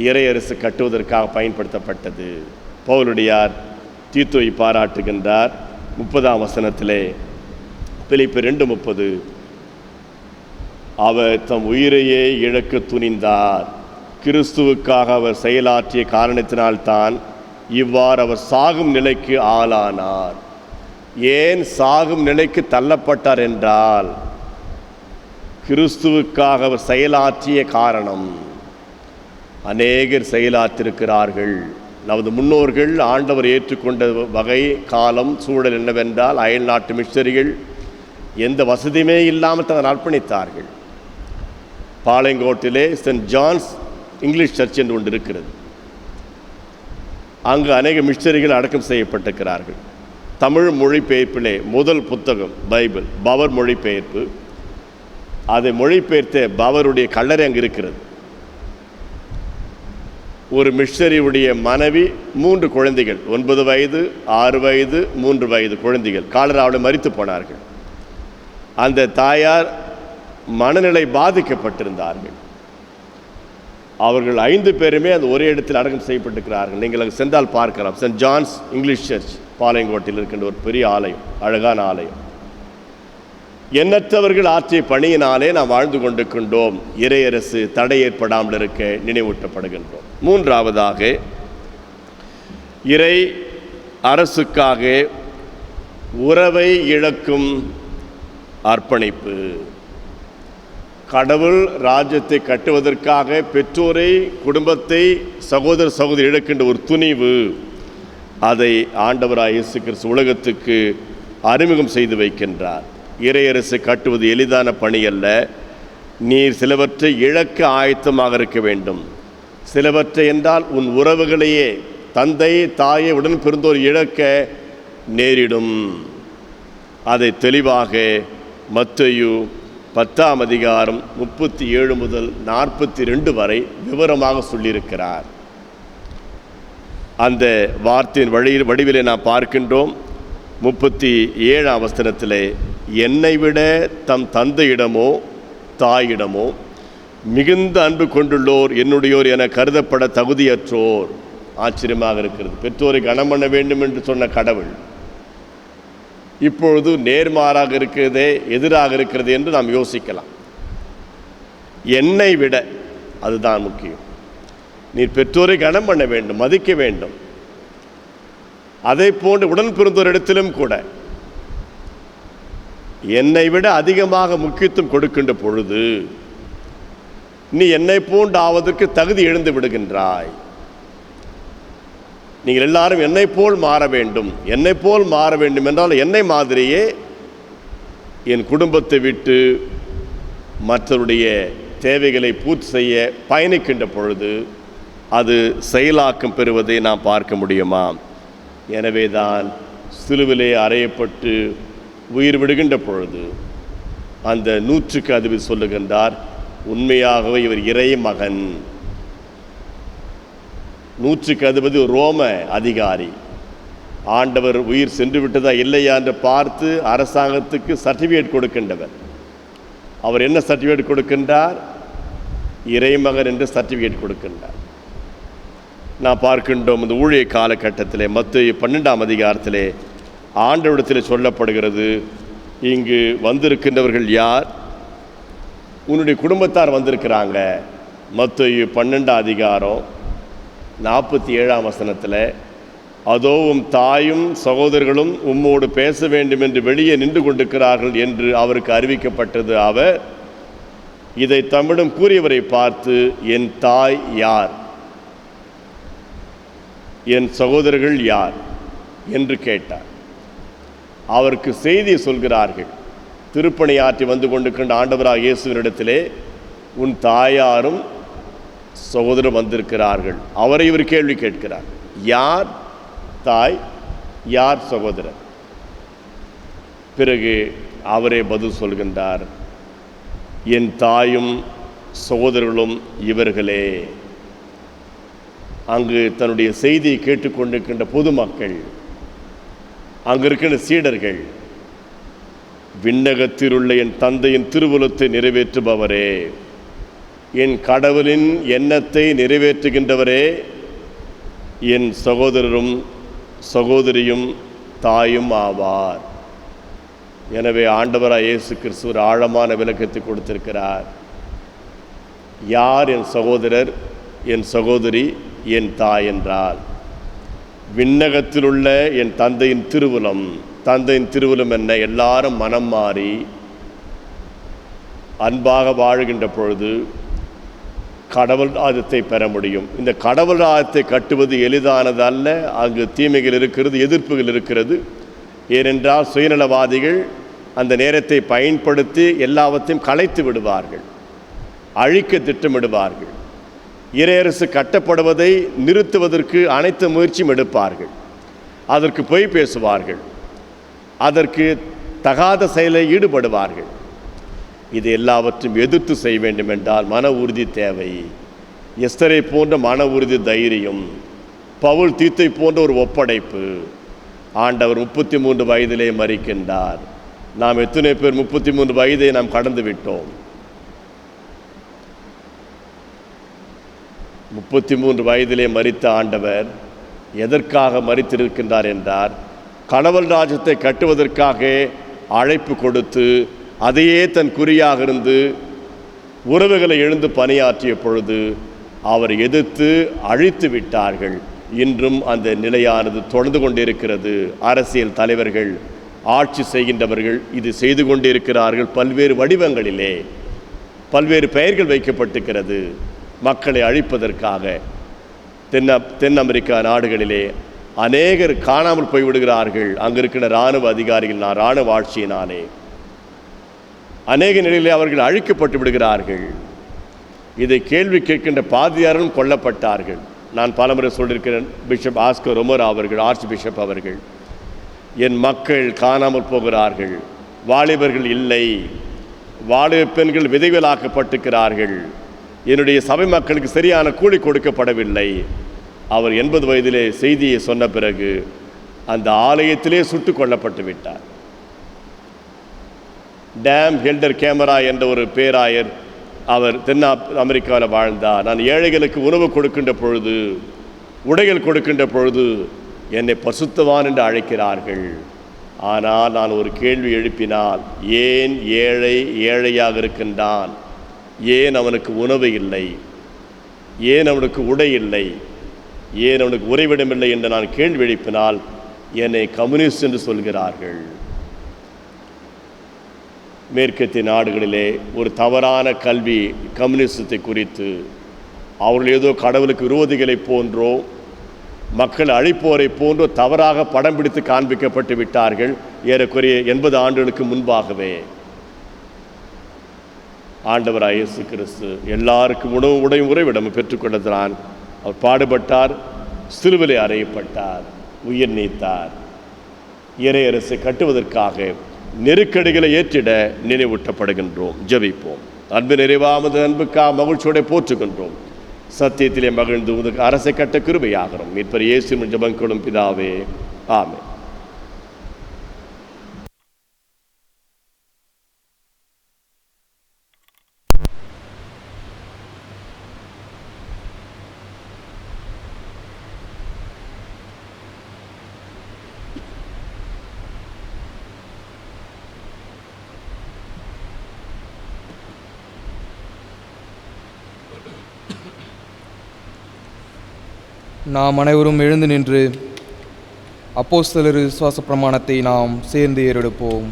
இறையரசு கட்டுவதற்காக பயன்படுத்தப்பட்டது. பவுலடியார் தீத்துவை பாராட்டுகின்றார். 30ஆம் வசனத்திலே பிலிப்பியர் 2:30 அவர் தம் உயிரையே இழக்க துணிந்தார், கிறிஸ்துவுக்காக அவர் செயலாற்றிய காரணத்தினால்தான் இவ்வாறு அவர் சாகும் நிலைக்கு ஆளானார். ஏன் சாகும் நிலைக்கு தள்ளப்பட்டார் என்றால், கிறிஸ்துவுக்காக அவர் செயலாற்றிய காரணம். அநேகர் செயலாற்றிருக்கிறார்கள். நமது முன்னோர்கள் ஆண்டவர் ஏற்றுக்கொண்ட வகை, காலம், சூழல் என்னவென்றால், அயல் நாட்டு மிஷனரிகள் எந்த வசதியுமே இல்லாமல் தங்கள் அர்ப்பணித்தார்கள். பாளையங்கோட்டிலே சென்ட் ஜான்ஸ் இங்கிலீஷ் சர்ச் என்று ஒன்று இருக்கிறது. அங்கு அநேக மிஷனரிகள் அடக்கம் செய்யப்பட்டிருக்கிறார்கள். தமிழ் மொழிபெயர்ப்பிலே முதல் புத்தகம் பைபிள், பவர் மொழிபெயர்ப்பு. அதை மொழிபெயர்த்த பவருடைய கல்லறை அங்கு இருக்கிறது. ஒரு மிஷனரியுடைய மனைவி 3 குழந்தைகள், 9 வயது, 6 வயது, 3 வயது குழந்தைகள் காலராவில் மரித்து போனார்கள். அந்த தாயார் மனநிலை பாதிக்கப்பட்டிருந்தார்கள். அவர்கள் 5 பேருமே அந்த ஒரே இடத்தில் அடக்கம் செய்யப்பட்டிருக்கிறார்கள். நீங்கள் அங்கு சென்றால் பார்க்கலாம். சென்ட் ஜான்ஸ் இங்கிலீஷ் சர்ச் பாளையங்கோட்டில் இருக்கின்ற ஒரு பெரிய ஆலயம், அழகான ஆலயம். எண்ணற்றவர்கள் ஆற்றிய பணியினாலே நாம் வாழ்ந்து கொண்டிருக்கின்றோம். இறையரசு தடை ஏற்படாமல் இருக்க நினைவூட்டப்படுகின்றோம். 3ஆவதாக, இறை அரசுக்காக உறவை இழக்கும் அர்ப்பணிப்பு. கடவுள் ராஜ்யத்தை கட்டுவதற்காக பெற்றோரை, குடும்பத்தை, சகோதர சகோதரி இழக்கின்ற ஒரு துணிவு, அதை ஆண்டவராய் இயேசு கிறிஸ்து உலகத்துக்கு அறிமுகம் செய்து வைக்கின்றார். இறையரசு கட்டுவது எளிதான பணி அல்ல. நீர் சிலவற்றை இழக்க ஆயத்தமாக இருக்க வேண்டும். சிலவற்றை என்றால் உன் உறவுகளையே, தந்தை, தாயை, உடன் பிறந்தோர் இழக்க நேரிடும். அதை தெளிவாக மத்தேயு 10ஆம் அதிகாரம் 37 முதல் 42 வரை விவரமாக சொல்லியிருக்கிறார். அந்த வார்த்தையின் வடிவிலே நாம் பார்க்கின்றோம். 37ஆம் வசனத்திலே, என்னை விட தம் தந்தையிடமோ தாயிடமோ மிகுந்த அன்பு கொண்டுள்ளோர் என்னுடையோர் என கருதப்பட தகுதியற்றோர். ஆச்சரியமாக இருக்கிறது. பெற்றோரை கனம் பண்ண வேண்டும் என்று சொன்ன கடவுள் இப்பொழுது நேர்மாறாக இருக்கிறதே, எதிராக இருக்கிறது என்று நாம் யோசிக்கலாம். என்னை விட, அதுதான் முக்கியம். நீ பெற்றோரை கனம் பண்ண வேண்டும், மதிக்க வேண்டும். அதை போன்று உடன் பிறந்தோரிடத்திலும் கூட என்னை விட அதிகமாக முக்கியத்துவம் கொடுக்கின்ற பொழுது நீ என்னை போன்று ஆவதற்கு தகுதி எழுந்து விடுகின்றாய். நீங்கள் எல்லாரும் என்னை போல் மாற வேண்டும். என்னை போல் மாற வேண்டும் என்றால் என்னை மாதிரியே என் குடும்பத்தை விட்டு மற்றவருடைய தேவைகளை பூர்த்தி செய்ய பயணிக்கின்ற பொழுது அது செயலாக்கம் பெறுவதை நாம் பார்க்க முடியுமா? எனவே தான் சிலுவிலே அறையப்பட்டு உயிர் விடுகின்ற பொழுது அந்த 100க்கு அதிபதி சொல்லுகின்றார், உண்மையாகவே இவர் இறை மகன், 100க்கு அதிபதி ரோம அதிகாரி. ஆண்டவர் உயிர் சென்று விட்டதா இல்லையா என்று பார்த்து அரசாங்கத்துக்கு சர்டிஃபிகேட் கொடுக்கின்றவர். அவர் என்ன சர்டிஃபிகேட் கொடுக்கின்றார்? இறைமகன் என்று சர்டிஃபிகேட் கொடுக்கின்றார். நான் பார்க்கின்றோம் இந்த ஊழிய காலகட்டத்திலே மத்தேயு 12ஆம் அதிகாரத்திலே ஆண்டவரிடத்தில் சொல்லப்படுகிறது, இங்கு வந்திருக்கின்றவர்கள் யார்? உன்னுடைய குடும்பத்தார் வந்திருக்கிறாங்க. மத்தேயு 12ஆம் அதிகாரம் 47ஆம் வசனத்தில், அதோ உம் தாயும் சகோதரர்களும் உம்மோடு பேச வேண்டும் என்று வெளியே நின்று கொண்டிருக்கிறார்கள் என்று அவருக்கு அறிவிக்கப்பட்டது. அவர் இதை தம்மிடம் கூறியவரை பார்த்து, என் தாய் யார், என் சகோதரர்கள் யார் என்று கேட்டார். அவருக்கு செய்தி சொல்கிறார்கள். திருப்பணியாற்றி வந்து கொண்டிருக்கின்ற ஆண்டவராக இயேசுவினிடத்திலே உன் தாயாரும் சகோதரர் வந்திருக்கிறார்கள். அவரை இவர் கேள்வி கேட்கிறார், யார் தாய், யார் சகோதரர்? பிறகு அவரே பதில் சொல்கின்றார், என் தாயும் சகோதரர்களும் இவர்களே. அங்கு தன்னுடைய செய்தியை கேட்டுக்கொண்டிருக்கின்ற பொதுமக்கள், அங்கு இருக்கின்ற சீடர்கள், விண்ணகத்தில் உள்ள என் தந்தையின் திருவுளத்தை நிறைவேற்றுபவரே, என் கடவுளின் எண்ணத்தை நிறைவேற்றுகின்றவரே, என் சகோதரரும் சகோதரியும் தாயும் ஆவார். எனவே ஆண்டவராக இயேசு கிறிஸ்து ஒரு ஆழமான விளக்கத்தை கொடுத்திருக்கிறார். யார் என் சகோதரர், என் சகோதரி, என் தாய் என்றால் விண்ணகத்தில் உள்ள என் தந்தையின் திருவுளம். தந்தையின் திருவுளம் என்ன? எல்லாரும் மனம் மாறி அன்பாக வாழுகின்ற பொழுது கடவுள் ராஜ்யத்தை பெற முடியும். இந்த கடவுள் ராஜ்யத்தை கட்டுவது எளிதானது அல்ல. அங்கு தீமைகள் இருக்கிறது, எதிர்ப்புகள் இருக்கிறது. ஏனென்றால் சுயநலவாதிகள் அந்த நேரத்தை பயன்படுத்தி எல்லாவற்றையும் கலைத்து விடுவார்கள், அழிக்க திட்டமிடுவார்கள். இறையரசு கட்டப்படுவதை நிறுத்துவதற்கு அனைத்து முயற்சியும் எடுப்பார்கள். அதற்கு பொய் பேசுவார்கள், அதற்கு தகாத செயலை ஈடுபடுவார்கள். இது எல்லாவற்றையும் எதிர்த்து செய்ய வேண்டும் என்றால் மன உறுதி தேவை. எஸ்தரை போன்ற மன உறுதி, தைரியம், பவுல் தீத்தை போன்ற ஒரு ஒப்படைப்பு. ஆண்டவர் 33 வயதிலே மரிக்கின்றார். நாம் எத்தனை பேர் 33 வயதை நாம் கடந்து விட்டோம்? 33 வயதிலே மரித்த ஆண்டவர் எதற்காக மரித்திருக்கின்றார் என்றார், கடவுள் ராஜ்யத்தை கட்டுவதற்காக அழைப்பு கொடுத்து அதையே தன் குறியாக இருந்து உறவுகளை எழுந்து பணியாற்றிய பொழுது அவர் எதிர்த்து அழித்து விட்டார்கள். இன்றும் அந்த நிலையானது தொடர்ந்து கொண்டிருக்கிறது. அரசியல் தலைவர்கள், ஆட்சி செய்கின்றவர்கள் இது செய்து கொண்டிருக்கிறார்கள். பல்வேறு வடிவங்களிலே பல்வேறு பெயர்கள் வைக்கப்பட்டிருக்கிறது மக்களை அழிப்பதற்காக. தென் அமெரிக்கா நாடுகளிலே அநேகர் காணாமல் போய்விடுகிறார்கள். அங்கு இருக்கிற இராணுவ அதிகாரிகள், இராணுவ ஆட்சியினாலே அநேக நிலையிலே அவர்கள் அழிக்கப்பட்டு விடுகிறார்கள். இதை கேள்வி கேட்கின்ற பாதிரியாரும் கொல்லப்பட்டார்கள். நான் பலமுறை சொல்லியிருக்கிறேன். பிஷப் ஆஸ்கர் ரொமரோ அவர்கள், ஆர்ச் பிஷப் அவர்கள், என் மக்கள் காணாமல் போகிறார்கள், வாலிபர்கள் இல்லை, வாலிப பெண்கள் விதைகளாக்கப்பட்டிருக்கிறார்கள், என்னுடைய சபை மக்களுக்கு சரியான கூலி கொடுக்கப்படவில்லை. அவர் 80 வயதிலே செய்தியை சொன்ன பிறகு அந்த ஆலயத்திலே சுட்டு கொல்லப்பட்டு விட்டார். டேம் ஹெல்டர் கேமரா என்ற ஒரு பேராயர், அவர் தென் அமெரிக்காவில் வாழ்ந்தார். நான் ஏழைகளுக்கு உணவு கொடுக்கின்ற பொழுது, உடைகள் கொடுக்கின்ற பொழுது என்னை பசுத்தவான் என்று அழைக்கிறார்கள். ஆனால் நான் ஒரு கேள்வி எழுப்பினால், ஏன் ஏழை ஏழையாக இருக்கின்றான்? ஏன் அவனுக்கு உணவு இல்லை? ஏன் அவனுக்கு உடை இல்லை? ஏன் அவனுக்கு உறைவிடமில்லை என்று நான் கேள்வி எழுப்பினால் என்னை கம்யூனிஸ்ட் என்று சொல்கிறார்கள். மேற்கத்திய நாடுகளிலே ஒரு தவறான கல்வி கம்யூனிசத்தை குறித்து, அவர்கள் ஏதோ கடவுளுக்கு விரோதிகளை போன்றோ மக்கள் அழிப்போரை போன்றோ தவறாக படம் பிடித்து காண்பிக்கப்பட்டு விட்டார்கள். ஏறக்குறைய 80 ஆண்டுகளுக்கு முன்பாகவே ஆண்டவராக இயேசு கிறிஸ்து எல்லாருக்கும் உணவு உடையும் உறைவிடம் பெற்றுக்கொண்டதான். அவர் பாடுபட்டார், சிலுவிலே அறையப்பட்டார், உயிர் நீத்தார். இறையரசை கட்டுவதற்காக நெருக்கடிகளை ஏற்றிட நினைவூட்டப்படுகின்றோம். ஜெபிப்போம். அன்பு நிறைவாமது அன்புக்காக மகிழ்ச்சியோட போற்றுகின்றோம். சத்தியத்திலே மகிழ்ந்து உனக்கு அரசை கட்ட கிருபையாகிறோம். மீட்பர் இயேசுவின் ஜெபங்களும் பிதாவே, ஆமென். நாம் அனைவரும் எழுந்து நின்று அப்போஸ்தலர் விசுவாச பிரமாணத்தை நாம் சேர்ந்து ஏறெடுப்போம்.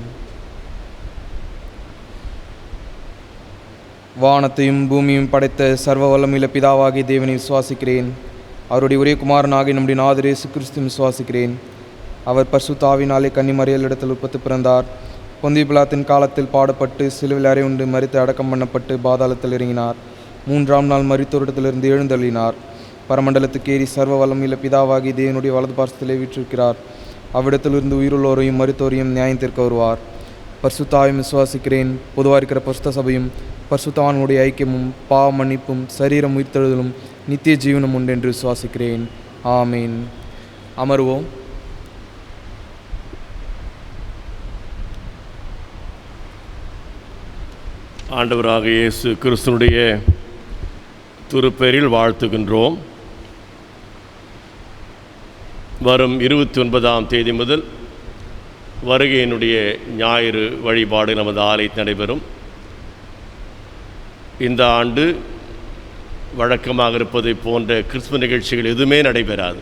வானத்தையும் பூமியும் படைத்த சர்வ வல்லமையுள்ள பிதாவாகிய தேவனை விசுவாசிக்கிறேன். அவருடைய ஒரே குமாரனாகிய நம்முடைய நாதர் இயேசு கிறிஸ்துவை விசுவாசிக்கிறேன். அவர் பரிசுத்த ஆவியினாலே கன்னிமரியாளிடத்தில் உற்பத்தி பிறந்தார். பொந்திய பிலாத்தின் காலத்தில் பாடுபட்டு சிலுவையில் அறையுண்டு மரித்து அடக்கம் பண்ணப்பட்டு பாதாளத்தில் இறங்கினார். 3ஆம் நாள் மரித்தோரிடத்திலிருந்து எழுந்தள்ளினார். பரமண்டலத்துக்கு ஏறி சர்வ வல்லமையுள்ள பிதாவாகி தேவனுடைய வலது பார்சத்திலே வீற்றிருக்கிறார். அவ்விடத்திலிருந்து உயிருள்ளோரையும் மரித்தோரையும் நியாயம் தீர்க்க வருவார். பரிசுத்த ஆவியை விசுவாசிக்கிறேன். பொதுவாக இருக்கிற பரிசுத்த சபையும் பரிசுத்தவான்களுடைய ஐக்கியமும் பாவ மன்னிப்பும் சரீரம் உயிர்த்தெழுதலும் நித்திய ஜீவனும் உண்டு என்று விசுவாசிக்கிறேன். ஆமீன். அமர்வோம். ஆண்டவராக இயேசு கிறிஸ்துனுடைய திருப்பெயரில் வாழ்த்துகின்றோம். வரும் 29ஆம் தேதி முதல் வருகையினுடைய ஞாயிறு வழிபாடு நமது ஆலயத்தில் நடைபெறும். இந்த ஆண்டு வழக்கமாக இருப்பதை போன்ற கிறிஸ்துமஸ் நிகழ்ச்சிகள் எதுவுமே நடைபெறாது.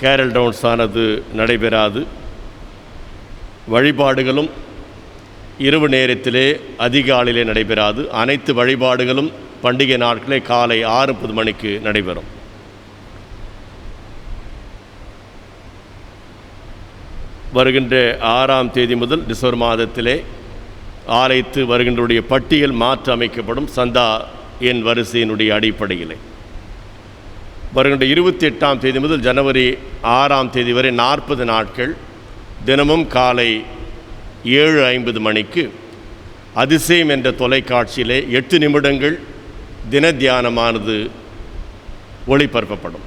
கேரல் டவுன்ஸ் ஆனது நடைபெறாது. வழிபாடுகளும் இரவு நேரத்திலே அதிகாலையிலே நடைபெறாது. அனைத்து வழிபாடுகளும் பண்டிகை நாட்களே காலை 6:30 மணிக்கு நடைபெறும். வருகின்ற 6ஆம் தேதி முதல் டிசம்பர் மாதத்திலே ஆலயத்து வருகின்றவருடைய பட்டியல் மாற்றி அமைக்கப்படும். சந்தா என் வரிசையினுடைய அடிப்படையிலே வருகின்ற 28ஆம் தேதி முதல் ஜனவரி 6ஆம் தேதி வரை 40 நாட்கள் தினமும் காலை 7:50 மணிக்கு அதிசயம் என்ற தொலைக்காட்சியிலே 8 நிமிடங்கள் தின தியானமானது ஒளிபரப்பப்படும்.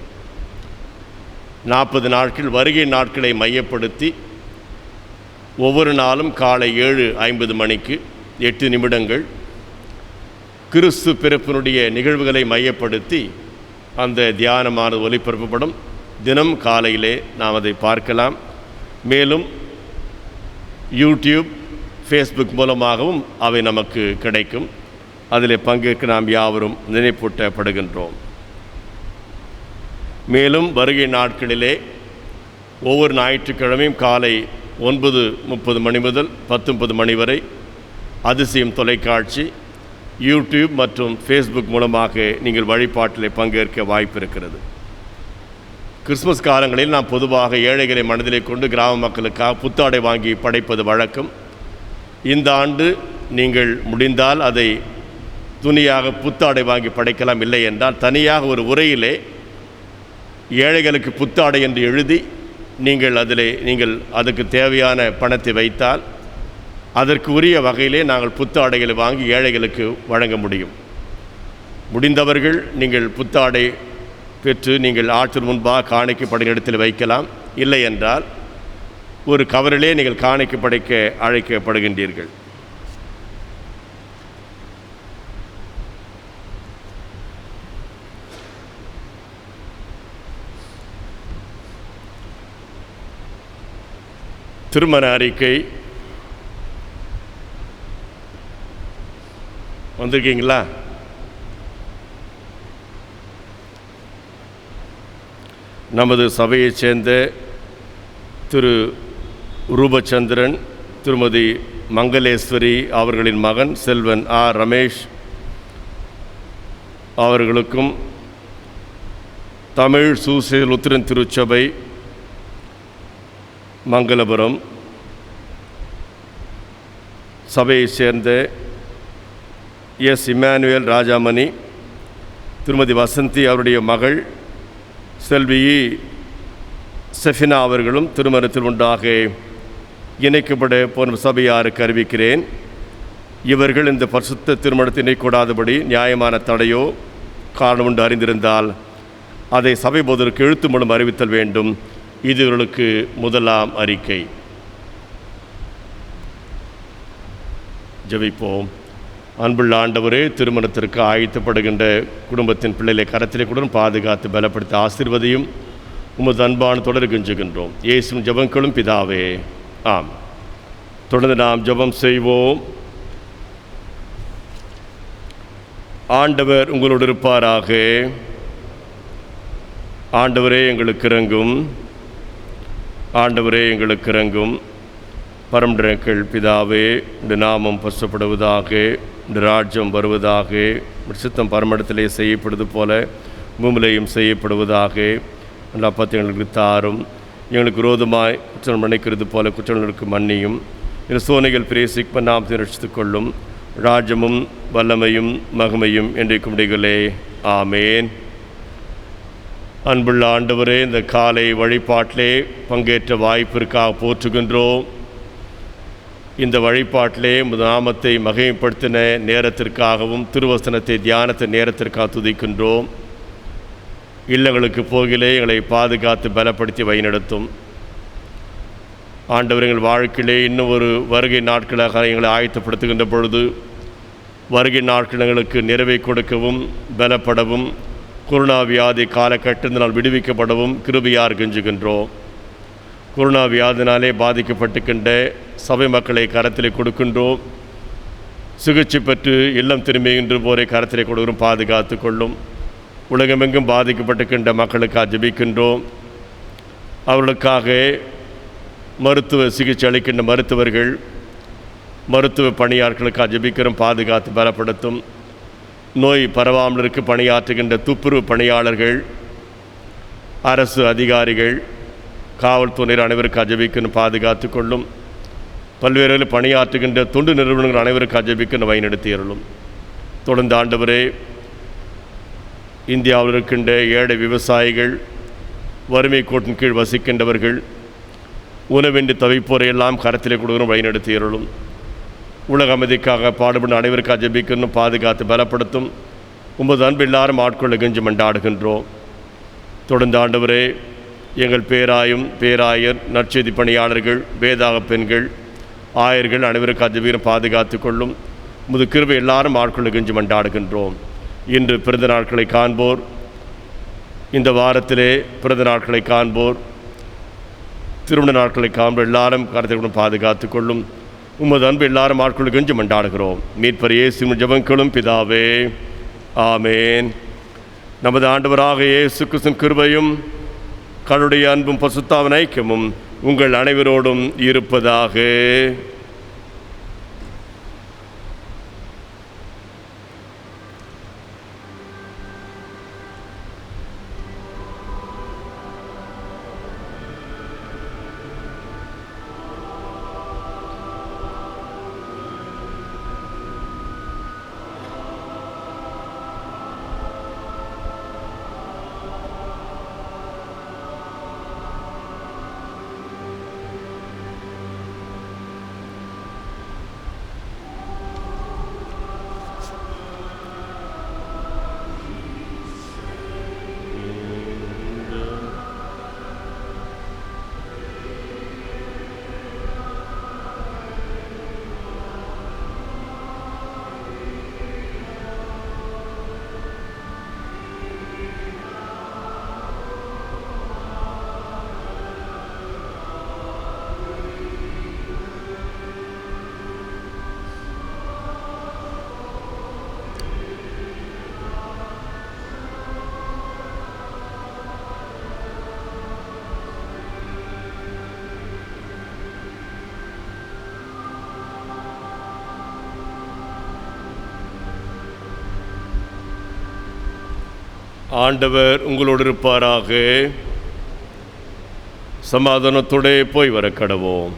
40 நாட்கள் வருகை நாட்களை மையப்படுத்தி ஒவ்வொரு நாளும் காலை 7:50 மணிக்கு 8 நிமிடங்கள் கிறிஸ்து பிறப்பினுடைய நிகழ்வுகளை மையப்படுத்தி அந்த தியானமானது ஒளிபரப்பப்படும். தினம் காலையிலே நாம் அதை பார்க்கலாம். மேலும் யூடியூப், ஃபேஸ்புக் மூலமாகவும் அவை நமக்கு கிடைக்கும். அதில் பங்கேற்க நாம் யாவரும் நினைப்பூட்டப்படுகின்றோம். மேலும் வருகை நாட்களிலே ஒவ்வொரு ஞாயிற்றுக்கிழமையும் காலை 9:30 மணி முதல் 10:30 மணி வரை அதிசயம் தொலைக்காட்சி, யூடியூப் மற்றும் ஃபேஸ்புக் மூலமாக நீங்கள் வழிபாட்டில் பங்கேற்க வாய்ப்பு இருக்கிறது. கிறிஸ்மஸ் காலங்களில் நாம் பொதுவாக ஏழைகளை மனதிலே கொண்டு கிராம மக்களுக்காக புத்தாடை வாங்கி படைப்பது வழக்கம். இந்த ஆண்டு நீங்கள் முடிந்தால் அதை துணியாக புத்தாடை வாங்கி படைக்கலாம். இல்லை என்றால் தனியாக ஒரு உரையிலே ஏழைகளுக்கு புத்தாடை என்று எழுதி நீங்கள் அதுக்கு தேவையான பணத்தை வைத்தால் அதற்கு உரிய வகையிலே நாங்கள் புத்தாடைகளை வாங்கி ஏழைகளுக்கு வழங்க முடியும். முடிந்தவர்கள் நீங்கள் புத்தாடை பெற்று நீங்கள் ஆற்றல் முன்பாக காணிக்கை படைக்கும் இடத்தில் வைக்கலாம். இல்லை என்றால் ஒரு கவரிலே நீங்கள் காணிக்கை படைக்க அழைக்கப்படுகின்றீர்கள். திருமண அறிக்கை வந்திருக்கீங்களா? நமது சபையைச் சேர்ந்த திரு ரூபச்சந்திரன், திருமதி மங்களேஸ்வரி அவர்களின் மகன் செல்வன் ஆர் ரமேஷ் அவர்களுக்கும் தமிழ் சூசை லுத்திரன் திருச்சபை மங்களபுரம் சபையைச் சேர்ந்த எஸ் இமானுவேல் ராஜாமணி, திருமதி வசந்தி அவருடைய மகள் செல்வி செஃபினா அவர்களும் திருமணத்தில் உண்டாக இணைக்கப்பட போன சபையாருக்கு அறிவிக்கிறேன். இவர்கள் இந்த பரிசுத்த திருமணத்தை இணைக்கூடாதபடி நியாயமான தடையோ காரணம் உண்டு அறிந்திருந்தால் அதை சபை போதற்கு எழுத்து மூலம் அறிவித்தல் வேண்டும். இது இவர்களுக்கு முதலாம் அறிக்கை. ஜெபிப்போம். அன்புள்ள ஆண்டவரே, திருமணத்திற்கு ஆயத்தப்படுகின்ற குடும்பத்தின் பிள்ளைகளை கரத்திலே கூட பாதுகாத்து பலப்படுத்தி ஆசீர்வதியும். உமது அன்பான தொடர் கெஞ்சுகின்றோம். இயேசுவின் ஜெபங்களும் பிதாவே, ஆம். தொடர்ந்து நாம் ஜெபம் செய்வோம். ஆண்டவர் உங்களோடு இருப்பாராக. ஆண்டவரே எங்களுக்கு இரங்கும். ஆண்டவரே எங்களுக்கு இரங்கும். பரமண்டலங்கள் பிதாவே, இந்த நாமம் பசுப்படுவதாக, இந்த ராஜ்யம் வருவதாக, சித்தம் பரமண்டலத்திலே செய்யப்படுவது போல பூமியிலேயும் செய்யப்படுவதாக. அந்த அப்பத்தை எங்களுக்கு தாரும். எங்களுக்கு விரோதமாய் குற்றம் மன்னிக்கிறது போல குற்றங்களுக்கு மன்னியும். இந்த சோனைகள் பிரேசிக்க நாம் ரட்சித்துக் கொள்ளும். ராஜ்யமும் வல்லமையும் மகிமையும் என்றைக்கும் இடைகளே. ஆமேன். அன்புள்ள ஆண்டவரே, இந்த காலை வழிபாட்டிலே பங்கேற்ற வாய்ப்பிற்காக போற்றுகின்றோம். இந்த வழிபாட்டிலே நாமத்தை மகிமைப்படுத்தின நேரத்திற்காகவும் திருவசனத்தை தியானத்தை நேரத்திற்காக துதிக்கின்றோம். இல்லங்களுக்கு போகிலே எங்களை பாதுகாத்து பலப்படுத்தி வழிநடத்தும். ஆண்டவர் எங்கள் வாழ்க்கையிலே இன்னும் ஒரு வருகை நாட்களாக எங்களை ஆயத்தப்படுத்துகின்ற பொழுது வருகை நாட்கள் எங்களுக்கு நிறைவை கொடுக்கவும் பலப்படவும் கொரோனா வியாதி காலகட்டத்தினால் விடுவிக்கப்படவும் கிருபையார் கெஞ்சுகின்றோம். கொரோனா வியாதினாலே பாதிக்கப்பட்டுக்கின்ற சபை மக்களை கரத்திலே கொடுக்கின்றோம். சிகிச்சை பெற்று இல்லம் திரும்புகின்ற போரை கரத்திலே கொடுக்கிறோம். பாதுகாத்து கொள்ளும். உலகமெங்கும் பாதிக்கப்பட்டுக்கின்ற மக்களுக்காக ஜெபிக்கின்றோம். அவர்களுக்காக மருத்துவ சிகிச்சை அளிக்கின்ற மருத்துவர்கள், மருத்துவ பணியாளர்களுக்காக ஜெபிக்கிறோம். பாதுகாத்து பலப்படுத்தும். நோய் பரவாமல் இருக்க பணியாற்றுகின்ற துப்புரவு பணியாளர்கள், அரசு அதிகாரிகள், காவல்துறையினர் அனைவருக்காக ஜெபிக்கணும். பாதுகாத்து கொள்ளும். பல்வேறு பணியாற்றுகின்ற தொண்டு நிறுவனங்கள் அனைவருக்காக ஜெபிக்கணும். வழிநடத்தியருளும். தொடர்ந்து ஆண்டவரே, இந்தியாவில் இருக்கின்ற ஏழை விவசாயிகள், வறுமை கோட்டின் கீழ் வசிக்கின்றவர்கள், உணவின்றி தவிப்போரை எல்லாம் கரத்திலே கொடுக்கணும். வழிநடத்தியருளும். உலக அமைதிக்காக பாடுபடும் அனைவருக்காக ஜெபிக்கணும். பாதுகாத்து பலப்படுத்தும். உமது அன்பு எல்லாரும் ஆட்கொள்ள கெஞ்சி மண்டாடுகின்றோம். தொடர்ந்து ஆண்டவரே, எங்கள் பேராயும் பேராயர், நற்செய்தி பணியாளர்கள், வேதாக பெண்கள், ஆயர்கள் அனைவருக்காக ஜெபிக்கிறோம். பாதுகாத்து கொள்ளும். உமது கிருபை எல்லாரும் ஆட்கொள்ள கெஞ்சி மண்டாடுகின்றோம். இன்று பிறந்த நாட்களை காண்போர், இந்த வாரத்திலே பிறந்த நாட்களை காண்போர், திருமண நாட்களை காண்போர் எல்லாரும் கருத்தை பாதுகாத்து கொள்ளும். உமது அன்பு எல்லாரும் ஆட்கொள்ள கெஞ்சி மண்டாடுகிறோம். மீட்பர் இயேசுவின் ஜெபங்களும் பிதாவே, ஆமேன். நமது ஆண்டவராக இயேசு கிறிஸ்துவின் கிருபையும் கடவுளுடைய அன்பும் பரிசுத்தாவின் ஐக்கியமும் உங்கள் அனைவரோடும் இருப்பதாக. ஆண்டவர் உங்களோடு இருப்பாராக. சமாதானத்தோடே போய் வர கடவோம்.